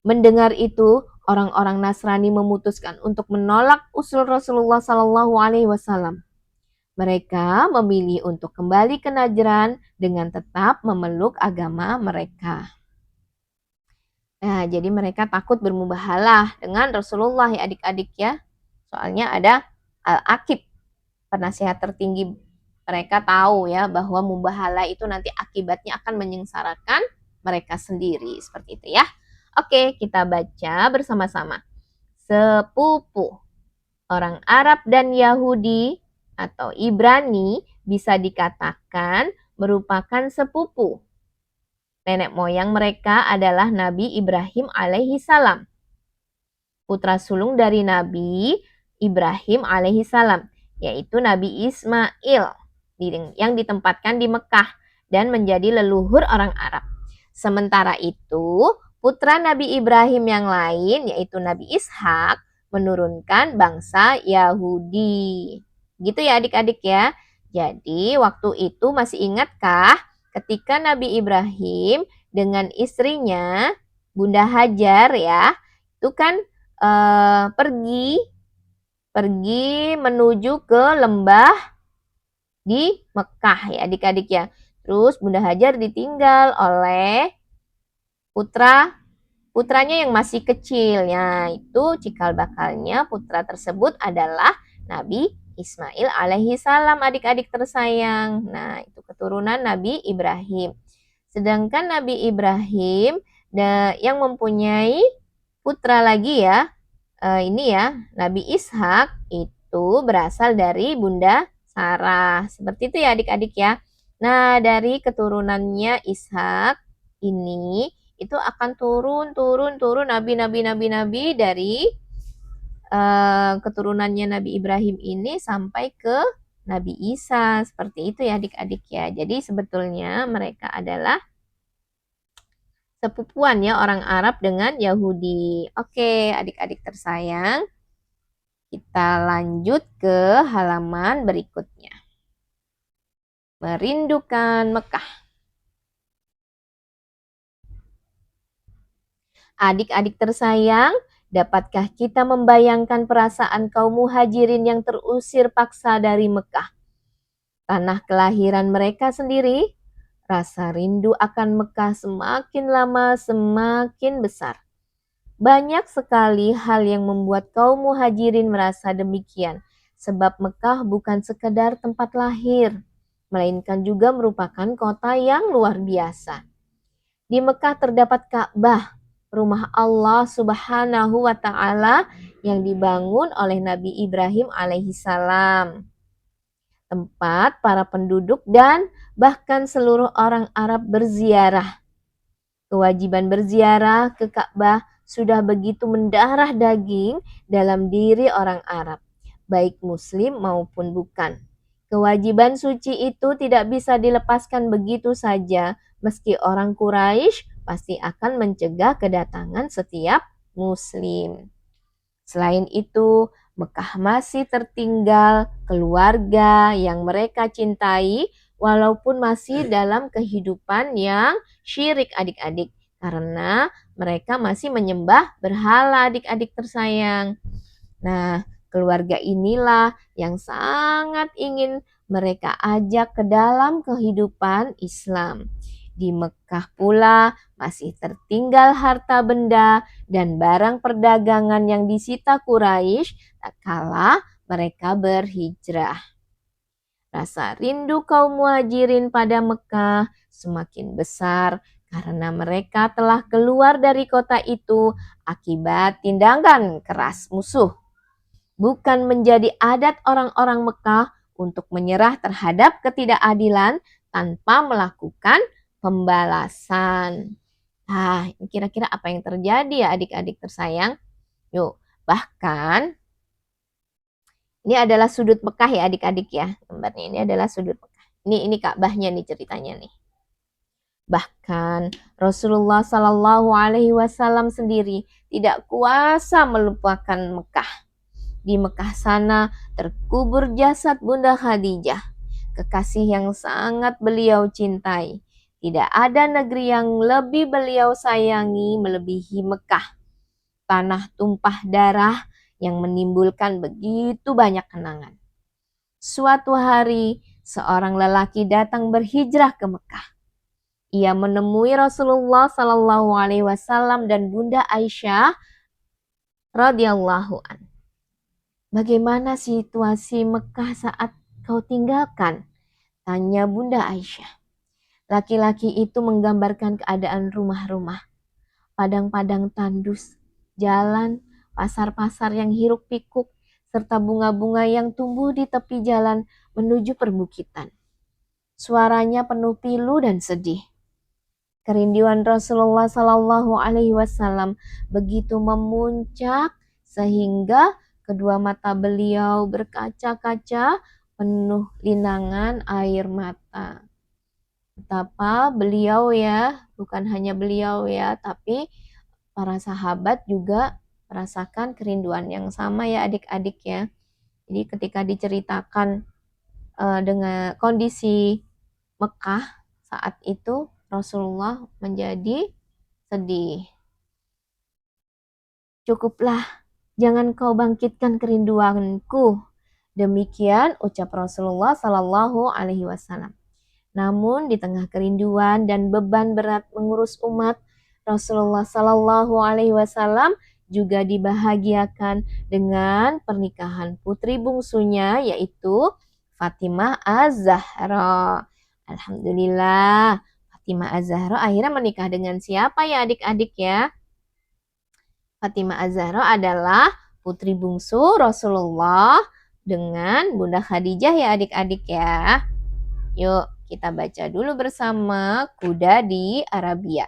Mendengar itu, orang-orang Nasrani memutuskan untuk menolak usul Rasulullah Sallallahu Alaihi Wasallam. Mereka memilih untuk kembali ke Najran dengan tetap memeluk agama mereka. Nah, jadi mereka takut bermubahalah dengan Rasulullah ya adik-adik ya. Soalnya ada Al-Aqib, penasihat tertinggi. Mereka tahu ya bahwa mubahalah itu nanti akibatnya akan menyengsarakan mereka sendiri. Seperti itu ya. Oke, kita baca bersama-sama. sepupu. Orang Arab dan Yahudi atau Ibrani bisa dikatakan merupakan sepupu. Nenek moyang mereka adalah Nabi Ibrahim alaihi salam, putra sulung dari Nabi Ibrahim alaihi salam, yaitu Nabi Ismail yang ditempatkan di Mekah dan menjadi leluhur orang Arab. Sementara itu, putra Nabi Ibrahim yang lain, yaitu Nabi Ishak, menurunkan bangsa Yahudi. Gitu ya adik-adik ya. Jadi waktu itu masih ingatkah ketika Nabi Ibrahim dengan istrinya Bunda Hajar ya, itu kan pergi menuju ke lembah di Mekah ya adik-adik ya. Terus Bunda Hajar ditinggal oleh putranya yang masih kecil. Ya, itu cikal bakalnya putra tersebut adalah Nabi Ismail alaihi salam adik-adik tersayang. Nah, itu keturunan Nabi Ibrahim. Sedangkan Nabi Ibrahim yang mempunyai putra lagi ya, ini ya, Nabi Ishak itu berasal dari Bunda Sarah. Seperti itu ya adik-adik ya. Nah, dari keturunannya Ishak ini itu akan turun nabi-nabi dari keturunannya Nabi Ibrahim ini sampai ke Nabi Isa. Seperti itu ya adik-adik ya. Jadi sebetulnya mereka adalah sepupuan ya orang Arab dengan Yahudi. Oke, adik-adik tersayang, kita lanjut ke halaman berikutnya. Merindukan Mekah. Adik-adik tersayang, dapatkah kita membayangkan perasaan kaum muhajirin yang terusir paksa dari Mekah, tanah kelahiran mereka sendiri? Rasa rindu akan Mekah semakin lama semakin besar. Banyak sekali hal yang membuat kaum muhajirin merasa demikian, sebab Mekah bukan sekedar tempat lahir, melainkan juga merupakan kota yang luar biasa. Di Mekah terdapat Ka'bah, rumah Allah Subhanahu wa Ta'ala yang dibangun oleh Nabi Ibrahim alaihissalam. Tempat para penduduk dan bahkan seluruh orang Arab berziarah. Kewajiban berziarah ke Ka'bah sudah begitu mendarah daging dalam diri orang Arab, baik muslim maupun bukan. Kewajiban suci itu tidak bisa dilepaskan begitu saja, meski orang Quraisy pasti akan mencegah kedatangan setiap muslim. Selain itu, Mekah masih tertinggal keluarga yang mereka cintai walaupun masih dalam kehidupan yang syirik adik-adik, karena mereka masih menyembah berhala adik-adik tersayang. Nah, keluarga inilah yang sangat ingin mereka ajak ke dalam kehidupan Islam. Di Mekah pula masih tertinggal harta benda dan barang perdagangan yang disita Quraisy tatkala mereka berhijrah. Rasa rindu kaum muhajirin pada Mekah semakin besar karena mereka telah keluar dari kota itu akibat tindakan keras musuh. Bukan menjadi adat orang-orang Mekah untuk menyerah terhadap ketidakadilan tanpa melakukan pembalasan. Nah, kira-kira apa yang terjadi ya adik-adik tersayang? Yuk, bahkan ini adalah sudut Mekah ya adik-adik ya. Gambarnya ini adalah sudut Mekah. Ini Ka'bahnya nih ceritanya nih. Bahkan Rasulullah Shallallahu Alaihi Wasallam sendiri tidak kuasa melupakan Mekah. Di Mekah sana terkubur jasad Bunda Khadijah, kekasih yang sangat beliau cintai. Tidak ada negeri yang lebih beliau sayangi melebihi Mekah. Tanah tumpah darah yang menimbulkan begitu banyak kenangan. Suatu hari, seorang lelaki datang berhijrah ke Mekah. Ia menemui Rasulullah Sallallahu Alaihi Wasallam dan Bunda Aisyah radhiyallahu an. Bagaimana situasi Mekah saat kau tinggalkan? Tanya Bunda Aisyah. Laki-laki itu menggambarkan keadaan rumah-rumah, padang-padang tandus, jalan, pasar-pasar yang hiruk-pikuk, serta bunga-bunga yang tumbuh di tepi jalan menuju perbukitan. Suaranya penuh pilu dan sedih. Kerinduan Rasulullah Shallallahu Alaihi Wasallam begitu memuncak sehingga kedua mata beliau berkaca-kaca penuh linangan air mata. Betapa beliau ya, bukan hanya beliau ya, tapi para sahabat juga merasakan kerinduan yang sama ya adik-adik ya. Jadi ketika diceritakan dengan kondisi Mekah saat itu, Rasulullah menjadi sedih. Cukuplah, jangan kau bangkitkan kerinduanku. Demikian ucap Rasulullah Sallallahu Alaihi Wasallam. Namun di tengah kerinduan dan beban berat mengurus umat, Rasulullah Sallallahu Alaihi Wasallam juga dibahagiakan dengan pernikahan putri bungsunya yaitu Fatimah Az-Zahra. Alhamdulillah, Fatimah Az-Zahra akhirnya menikah dengan siapa ya adik-adik ya? Fatimah Az-Zahra adalah putri bungsu Rasulullah dengan Bunda Khadijah ya adik-adik ya. Yuk kita baca dulu bersama kuda di Arabia.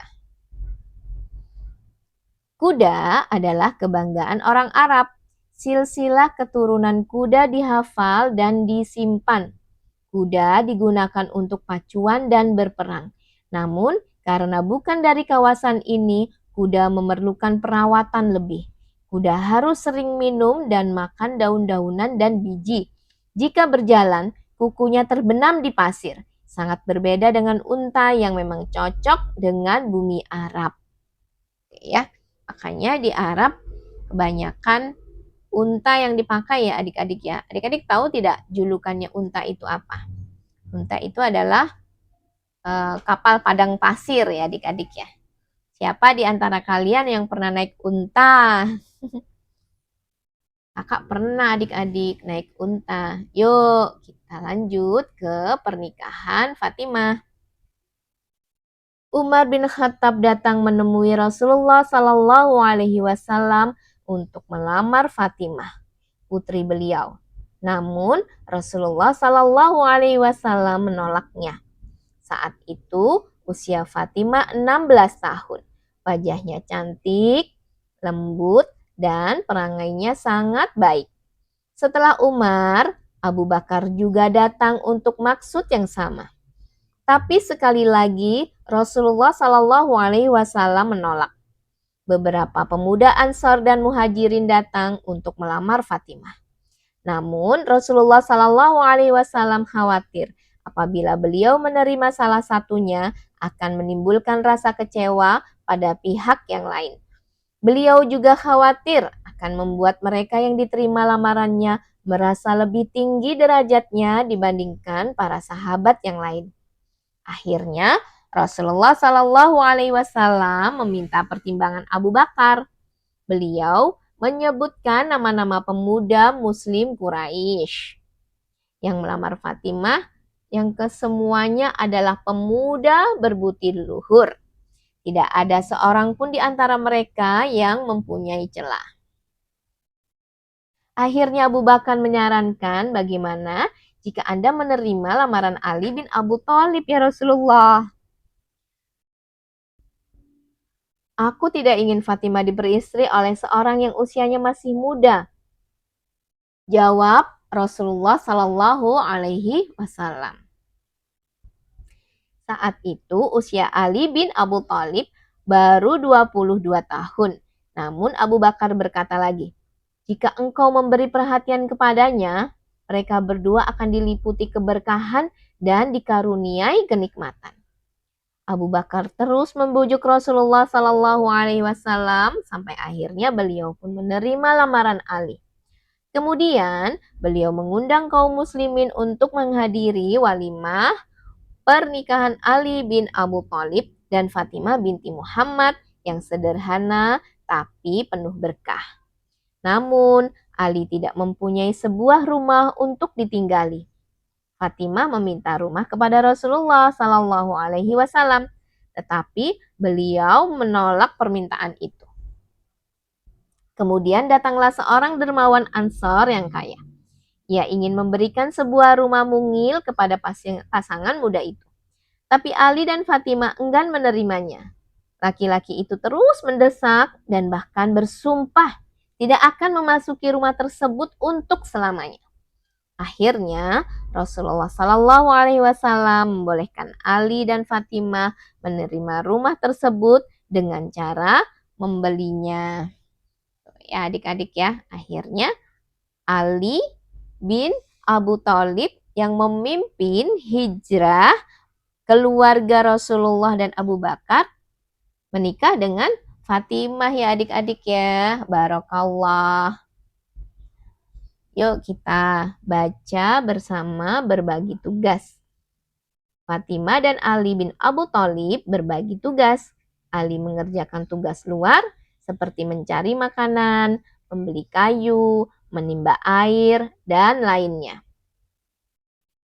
Kuda adalah kebanggaan orang Arab. Silsilah keturunan kuda dihafal dan disimpan. Kuda digunakan untuk pacuan dan berperang. Namun, karena bukan dari kawasan ini, kuda memerlukan perawatan lebih. Kuda harus sering minum dan makan daun-daunan dan biji. Jika berjalan, kukunya terbenam di pasir. Sangat berbeda dengan unta yang memang cocok dengan bumi Arab. Oke, ya, makanya di Arab kebanyakan unta yang dipakai ya adik-adik ya. Adik-adik tahu tidak julukannya unta itu apa? Unta itu adalah kapal padang pasir ya adik-adik ya. Siapa di antara kalian yang pernah naik unta? Kakak pernah adik-adik naik unta. Yuk kita lanjut ke pernikahan Fatimah. Umar bin Khattab datang menemui Rasulullah Sallallahu Alaihi Wasallam untuk melamar Fatimah, putri beliau. Namun Rasulullah Sallallahu Alaihi Wasallam menolaknya. Saat itu usia Fatimah 16 tahun. Wajahnya cantik, lembut, dan perangainya sangat baik. Setelah Umar, Abu Bakar juga datang untuk maksud yang sama. Tapi sekali lagi Rasulullah Shallallahu Alaihi Wasallam menolak. Beberapa pemuda Ansar dan Muhajirin datang untuk melamar Fatimah. Namun Rasulullah Shallallahu Alaihi Wasallam khawatir apabila beliau menerima salah satunya akan menimbulkan rasa kecewa pada pihak yang lain. Beliau juga khawatir akan membuat mereka yang diterima lamarannya merasa lebih tinggi derajatnya dibandingkan para sahabat yang lain. Akhirnya Rasulullah Shallallahu Alaihi Wasallam meminta pertimbangan Abu Bakar. Beliau menyebutkan nama-nama pemuda Muslim Quraisy yang melamar Fatimah, yang kesemuanya adalah pemuda berbudi luhur. Tidak ada seorang pun di antara mereka yang mempunyai celah. Akhirnya Abu Bakar menyarankan bagaimana jika Anda menerima lamaran Ali bin Abu Thalib ya Rasulullah. Aku tidak ingin Fatimah diberi istri oleh seorang yang usianya masih muda. Jawab Rasulullah Sallallahu Alaihi Wasallam. Saat itu usia Ali bin Abu Thalib baru 22 tahun. Namun Abu Bakar berkata lagi, jika engkau memberi perhatian kepadanya, mereka berdua akan diliputi keberkahan dan dikaruniai kenikmatan. Abu Bakar terus membujuk Rasulullah Sallallahu Alaihi Wasallam sampai akhirnya beliau pun menerima lamaran Ali. Kemudian beliau mengundang kaum muslimin untuk menghadiri walimah pernikahan Ali bin Abu Thalib dan Fatimah binti Muhammad yang sederhana tapi penuh berkah. Namun Ali tidak mempunyai sebuah rumah untuk ditinggali. Fatimah meminta rumah kepada Rasulullah Sallallahu Alaihi Wasallam, tetapi beliau menolak permintaan itu. Kemudian datanglah seorang dermawan Ansor yang kaya. Ia ingin memberikan sebuah rumah mungil kepada pasangan muda itu. Tapi Ali dan Fatimah enggan menerimanya. Laki-laki itu terus mendesak dan bahkan bersumpah tidak akan memasuki rumah tersebut untuk selamanya. Akhirnya Rasulullah Shallallahu Alaihi Wasallam membolehkan Ali dan Fatimah menerima rumah tersebut dengan cara membelinya. Ya adik-adik ya, akhirnya Ali bin Abu Thalib yang memimpin hijrah keluarga Rasulullah dan Abu Bakar menikah dengan Fatimah ya adik-adik ya. Barokallah. Yuk kita baca bersama berbagi tugas. Fatimah dan Ali bin Abu Thalib berbagi tugas. Ali mengerjakan tugas luar seperti mencari makanan, membeli kayu, menimba air, dan lainnya.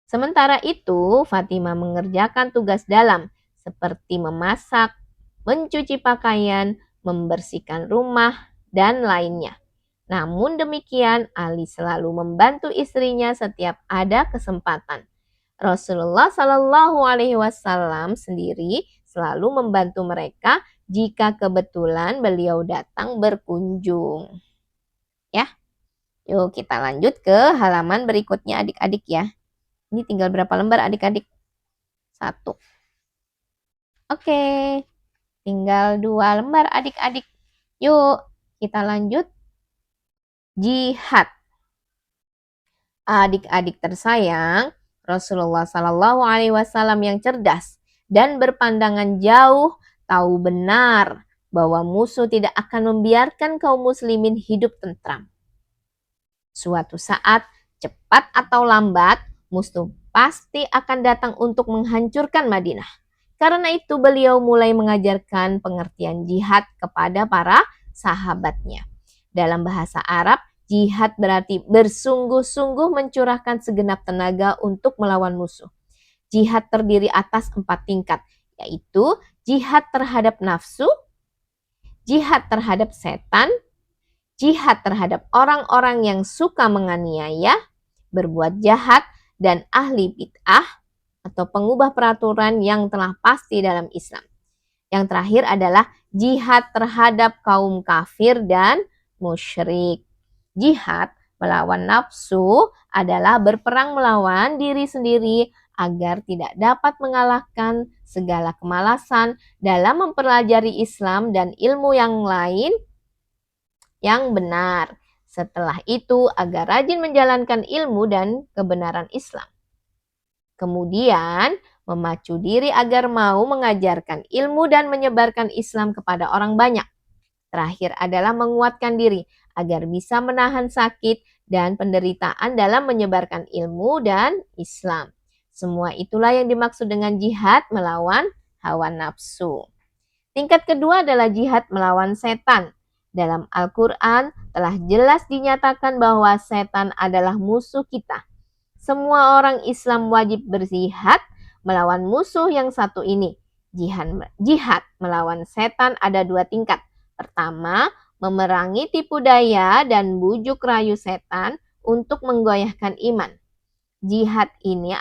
Sementara itu, Fatimah mengerjakan tugas dalam seperti memasak, mencuci pakaian, membersihkan rumah, dan lainnya. Namun demikian, Ali selalu membantu istrinya setiap ada kesempatan. Rasulullah Shallallahu Alaihi Wasallam sendiri selalu membantu mereka jika kebetulan beliau datang berkunjung. Ya, yuk kita lanjut ke halaman berikutnya adik-adik ya. Ini tinggal berapa lembar adik-adik? 1. Oke, tinggal 2 lembar adik-adik. Yuk, kita lanjut. Jihad. Adik-adik tersayang, Rasulullah Shallallahu Alaihi Wasallam yang cerdas dan berpandangan jauh tahu benar bahwa musuh tidak akan membiarkan kaum muslimin hidup tentram. Suatu saat, cepat atau lambat, musuh pasti akan datang untuk menghancurkan Madinah. Karena itu beliau mulai mengajarkan pengertian jihad kepada para sahabatnya. Dalam bahasa Arab, jihad berarti bersungguh-sungguh mencurahkan segenap tenaga untuk melawan musuh. Jihad terdiri atas 4 tingkat, yaitu jihad terhadap nafsu, jihad terhadap setan, jihad terhadap orang-orang yang suka menganiaya, berbuat jahat, dan ahli bid'ah atau pengubah peraturan yang telah pasti dalam Islam. Yang terakhir adalah jihad terhadap kaum kafir dan musyrik. Jihad melawan nafsu adalah berperang melawan diri sendiri agar tidak dapat mengalahkan segala kemalasan dalam mempelajari Islam dan ilmu yang lain yang benar. Setelah itu agar rajin menjalankan ilmu dan kebenaran Islam. Kemudian memacu diri agar mau mengajarkan ilmu dan menyebarkan Islam kepada orang banyak. Terakhir adalah menguatkan diri agar bisa menahan sakit dan penderitaan dalam menyebarkan ilmu dan Islam. Semua itulah yang dimaksud dengan jihad melawan hawa nafsu. Tingkat kedua adalah jihad melawan setan. Dalam Al-Quran telah jelas dinyatakan bahwa setan adalah musuh kita. Semua orang Islam wajib berjihad melawan musuh yang satu ini. Jihad melawan setan ada 2 tingkat. Pertama, memerangi tipu daya dan bujuk rayu setan untuk menggoyahkan iman. Jihad ini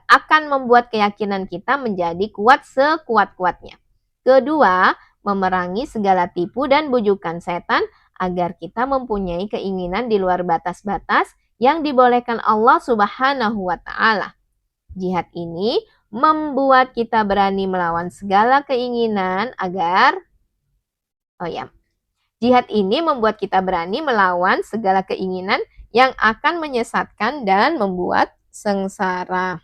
akan membuat keyakinan kita menjadi kuat sekuat-kuatnya. Kedua, memerangi segala tipu dan bujukan setan agar kita mempunyai keinginan di luar batas-batas yang dibolehkan Allah Subhanahu wa Ta'ala. Jihad ini membuat kita berani melawan segala keinginan Jihad ini membuat kita berani melawan segala keinginan yang akan menyesatkan dan membuat sengsara.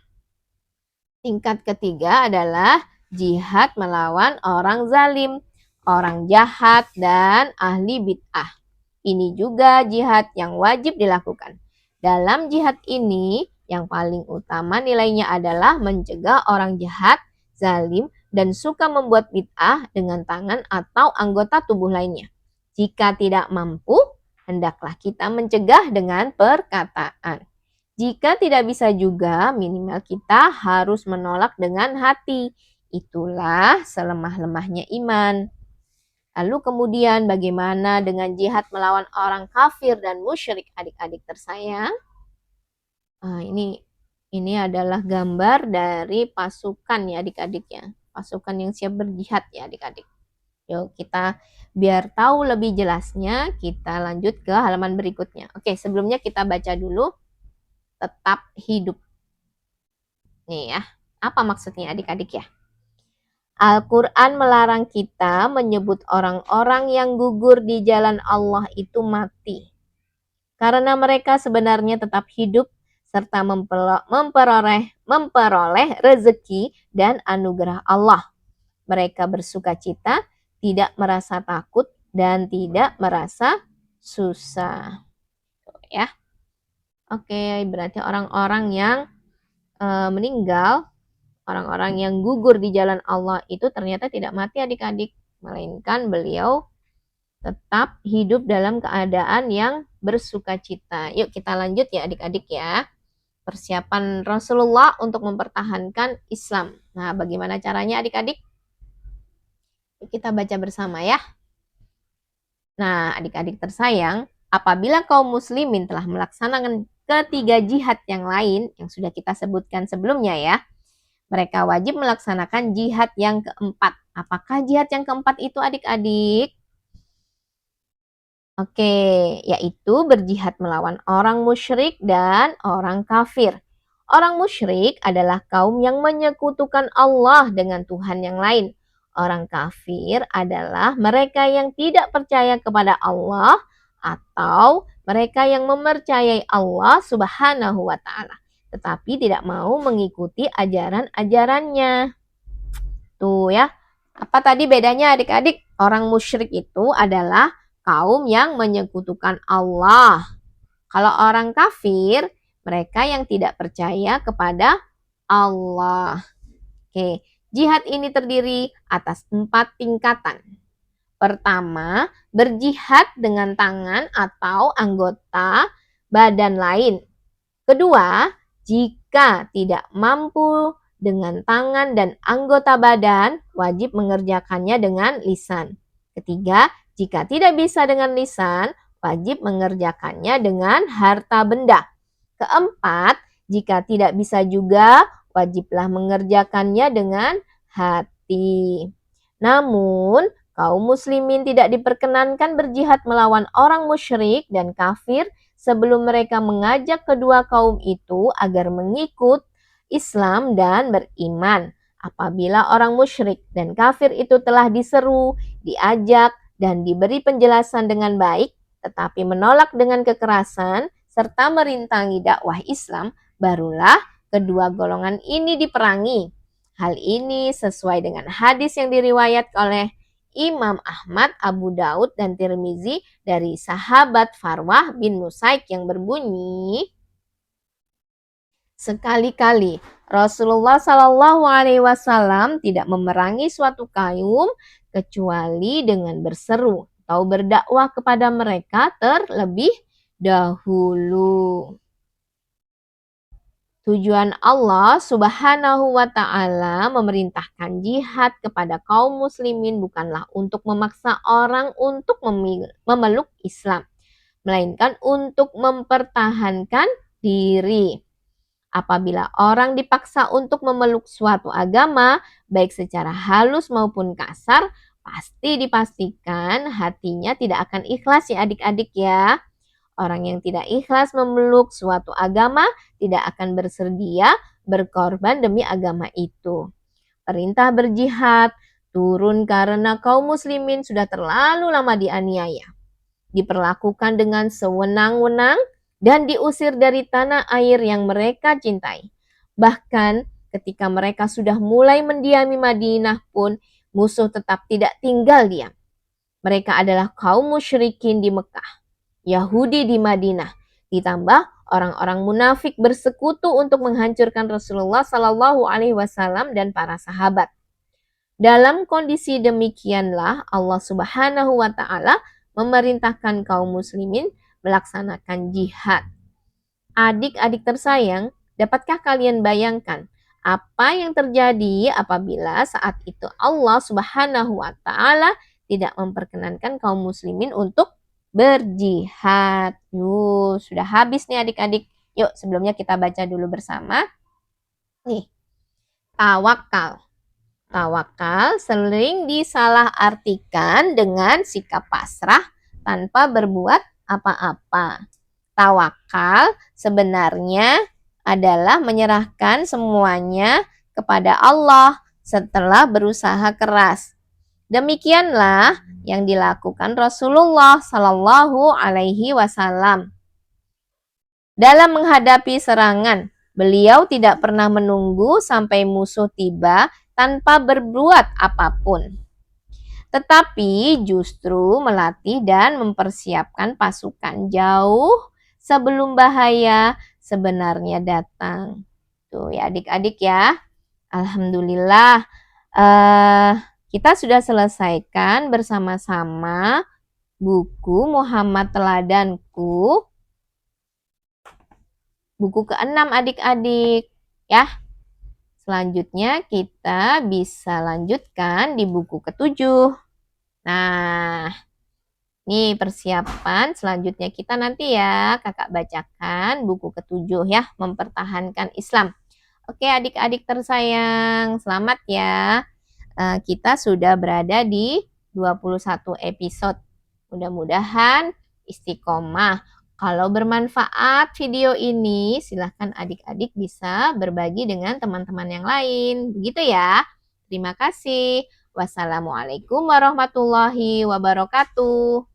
Tingkat ketiga adalah jihad melawan orang zalim, orang jahat, dan ahli bid'ah. Ini juga jihad yang wajib dilakukan. Dalam jihad ini, yang paling utama nilainya adalah mencegah orang jahat, zalim, dan suka membuat bid'ah dengan tangan atau anggota tubuh lainnya. Jika tidak mampu, hendaklah kita mencegah dengan perkataan. Jika tidak bisa juga, minimal kita harus menolak dengan hati. Itulah selemah-lemahnya iman. Lalu kemudian bagaimana dengan jihad melawan orang kafir dan musyrik adik-adik tersayang? Ini adalah gambar dari pasukan ya adik-adik ya. Pasukan yang siap berjihad ya adik-adik. Yuk kita biar tahu lebih jelasnya, kita lanjut ke halaman berikutnya. Oke, sebelumnya kita baca dulu tetap hidup. Nih ya, apa maksudnya adik-adik ya? Al-Quran melarang kita menyebut orang-orang yang gugur di jalan Allah itu mati. Karena mereka sebenarnya tetap hidup serta memperoleh rezeki dan anugerah Allah. Mereka bersuka cita, tidak merasa takut, dan tidak merasa susah. Ya, oke, berarti orang-orang yang meninggal, orang-orang yang gugur di jalan Allah itu ternyata tidak mati adik-adik, melainkan beliau tetap hidup dalam keadaan yang bersuka cita. Yuk kita lanjut ya adik-adik ya. Persiapan Rasulullah untuk mempertahankan Islam. Nah, bagaimana caranya adik-adik? Kita baca bersama ya. Nah, adik-adik tersayang, apabila kaum muslimin telah melaksanakan ketiga jihad yang lain yang sudah kita sebutkan sebelumnya ya, mereka wajib melaksanakan jihad yang keempat. Apakah jihad yang keempat itu adik-adik? Oke, yaitu berjihad melawan orang musyrik dan orang kafir. Orang musyrik adalah kaum yang menyekutukan Allah dengan Tuhan yang lain. Orang kafir adalah mereka yang tidak percaya kepada Allah atau mereka yang mempercayai Allah Subhanahu wa Ta'ala, tetapi tidak mau mengikuti ajaran-ajarannya. Tuh ya, apa tadi bedanya adik-adik? Orang musyrik itu adalah kaum yang menyekutukan Allah. Kalau orang kafir, mereka yang tidak percaya kepada Allah. Oke, jihad ini terdiri atas 4 tingkatan. Pertama, berjihad dengan tangan atau anggota badan lain. Kedua, jika tidak mampu dengan tangan dan anggota badan, wajib mengerjakannya dengan lisan. Ketiga, jika tidak bisa dengan lisan, wajib mengerjakannya dengan harta benda. Keempat, jika tidak bisa juga, wajiblah mengerjakannya dengan hati. Namun, kaum muslimin tidak diperkenankan berjihad melawan orang musyrik dan kafir sebelum mereka mengajak kedua kaum itu agar mengikut Islam dan beriman. Apabila orang musyrik dan kafir itu telah diseru, diajak, dan diberi penjelasan dengan baik, tetapi menolak dengan kekerasan, serta merintangi dakwah Islam, barulah kedua golongan ini diperangi. Hal ini sesuai dengan hadis yang diriwayat oleh Imam Ahmad, Abu Daud, dan Tirmizi dari sahabat Farwah bin Nusaik yang berbunyi, sekali-kali Rasulullah Shallallahu Alaihi Wasallam tidak memerangi suatu kaum kecuali dengan berseru atau berdakwah kepada mereka terlebih dahulu. Tujuan Allah Subhanahu wa Ta'ala memerintahkan jihad kepada kaum muslimin bukanlah untuk memaksa orang untuk memeluk Islam, melainkan untuk mempertahankan diri. Apabila orang dipaksa untuk memeluk suatu agama, baik secara halus maupun kasar, pasti dipastikan hatinya tidak akan ikhlas ya adik-adik ya. Orang yang tidak ikhlas memeluk suatu agama tidak akan bersedia berkorban demi agama itu. Perintah berjihad turun karena kaum muslimin sudah terlalu lama dianiaya, diperlakukan dengan sewenang-wenang, dan diusir dari tanah air yang mereka cintai. Bahkan ketika mereka sudah mulai mendiami Madinah pun, musuh tetap tidak tinggal diam. Mereka adalah kaum musyrikin di Mekah, Yahudi di Madinah, ditambah orang-orang munafik bersekutu untuk menghancurkan Rasulullah Shallallahu Alaihi Wasallam dan para sahabat. Dalam kondisi demikianlah Allah Subhanahu Wa Taala memerintahkan kaum muslimin melaksanakan jihad. Adik-adik tersayang, dapatkah kalian bayangkan apa yang terjadi apabila saat itu Allah Subhanahu Wa Taala tidak memperkenankan kaum muslimin untuk berjihad. Sudah habis nih adik-adik. Yuk, sebelumnya kita baca dulu bersama. Nih, tawakal. Tawakal sering disalahartikan dengan sikap pasrah tanpa berbuat apa-apa. Tawakal sebenarnya adalah menyerahkan semuanya kepada Allah setelah berusaha keras. Demikianlah yang dilakukan Rasulullah Shallallahu Alaihi Wasallam dalam menghadapi serangan. Beliau tidak pernah menunggu sampai musuh tiba tanpa berbuat apapun, tetapi justru melatih dan mempersiapkan pasukan jauh sebelum bahaya sebenarnya datang. Tuh ya adik-adik ya. Alhamdulillah kita sudah selesaikan bersama-sama buku Muhammad Teladanku, buku ke-6 adik-adik ya. Selanjutnya kita bisa lanjutkan di buku ke-7. Nah, ini persiapan selanjutnya kita nanti ya, kakak bacakan buku ke-7 ya, mempertahankan Islam. Oke adik-adik tersayang, selamat ya. Kita sudah berada di 21 episode. Mudah-mudahan istiqomah. Kalau bermanfaat video ini, silahkan adik-adik bisa berbagi dengan teman-teman yang lain. Begitu ya. Terima kasih. Wassalamualaikum warahmatullahi wabarakatuh.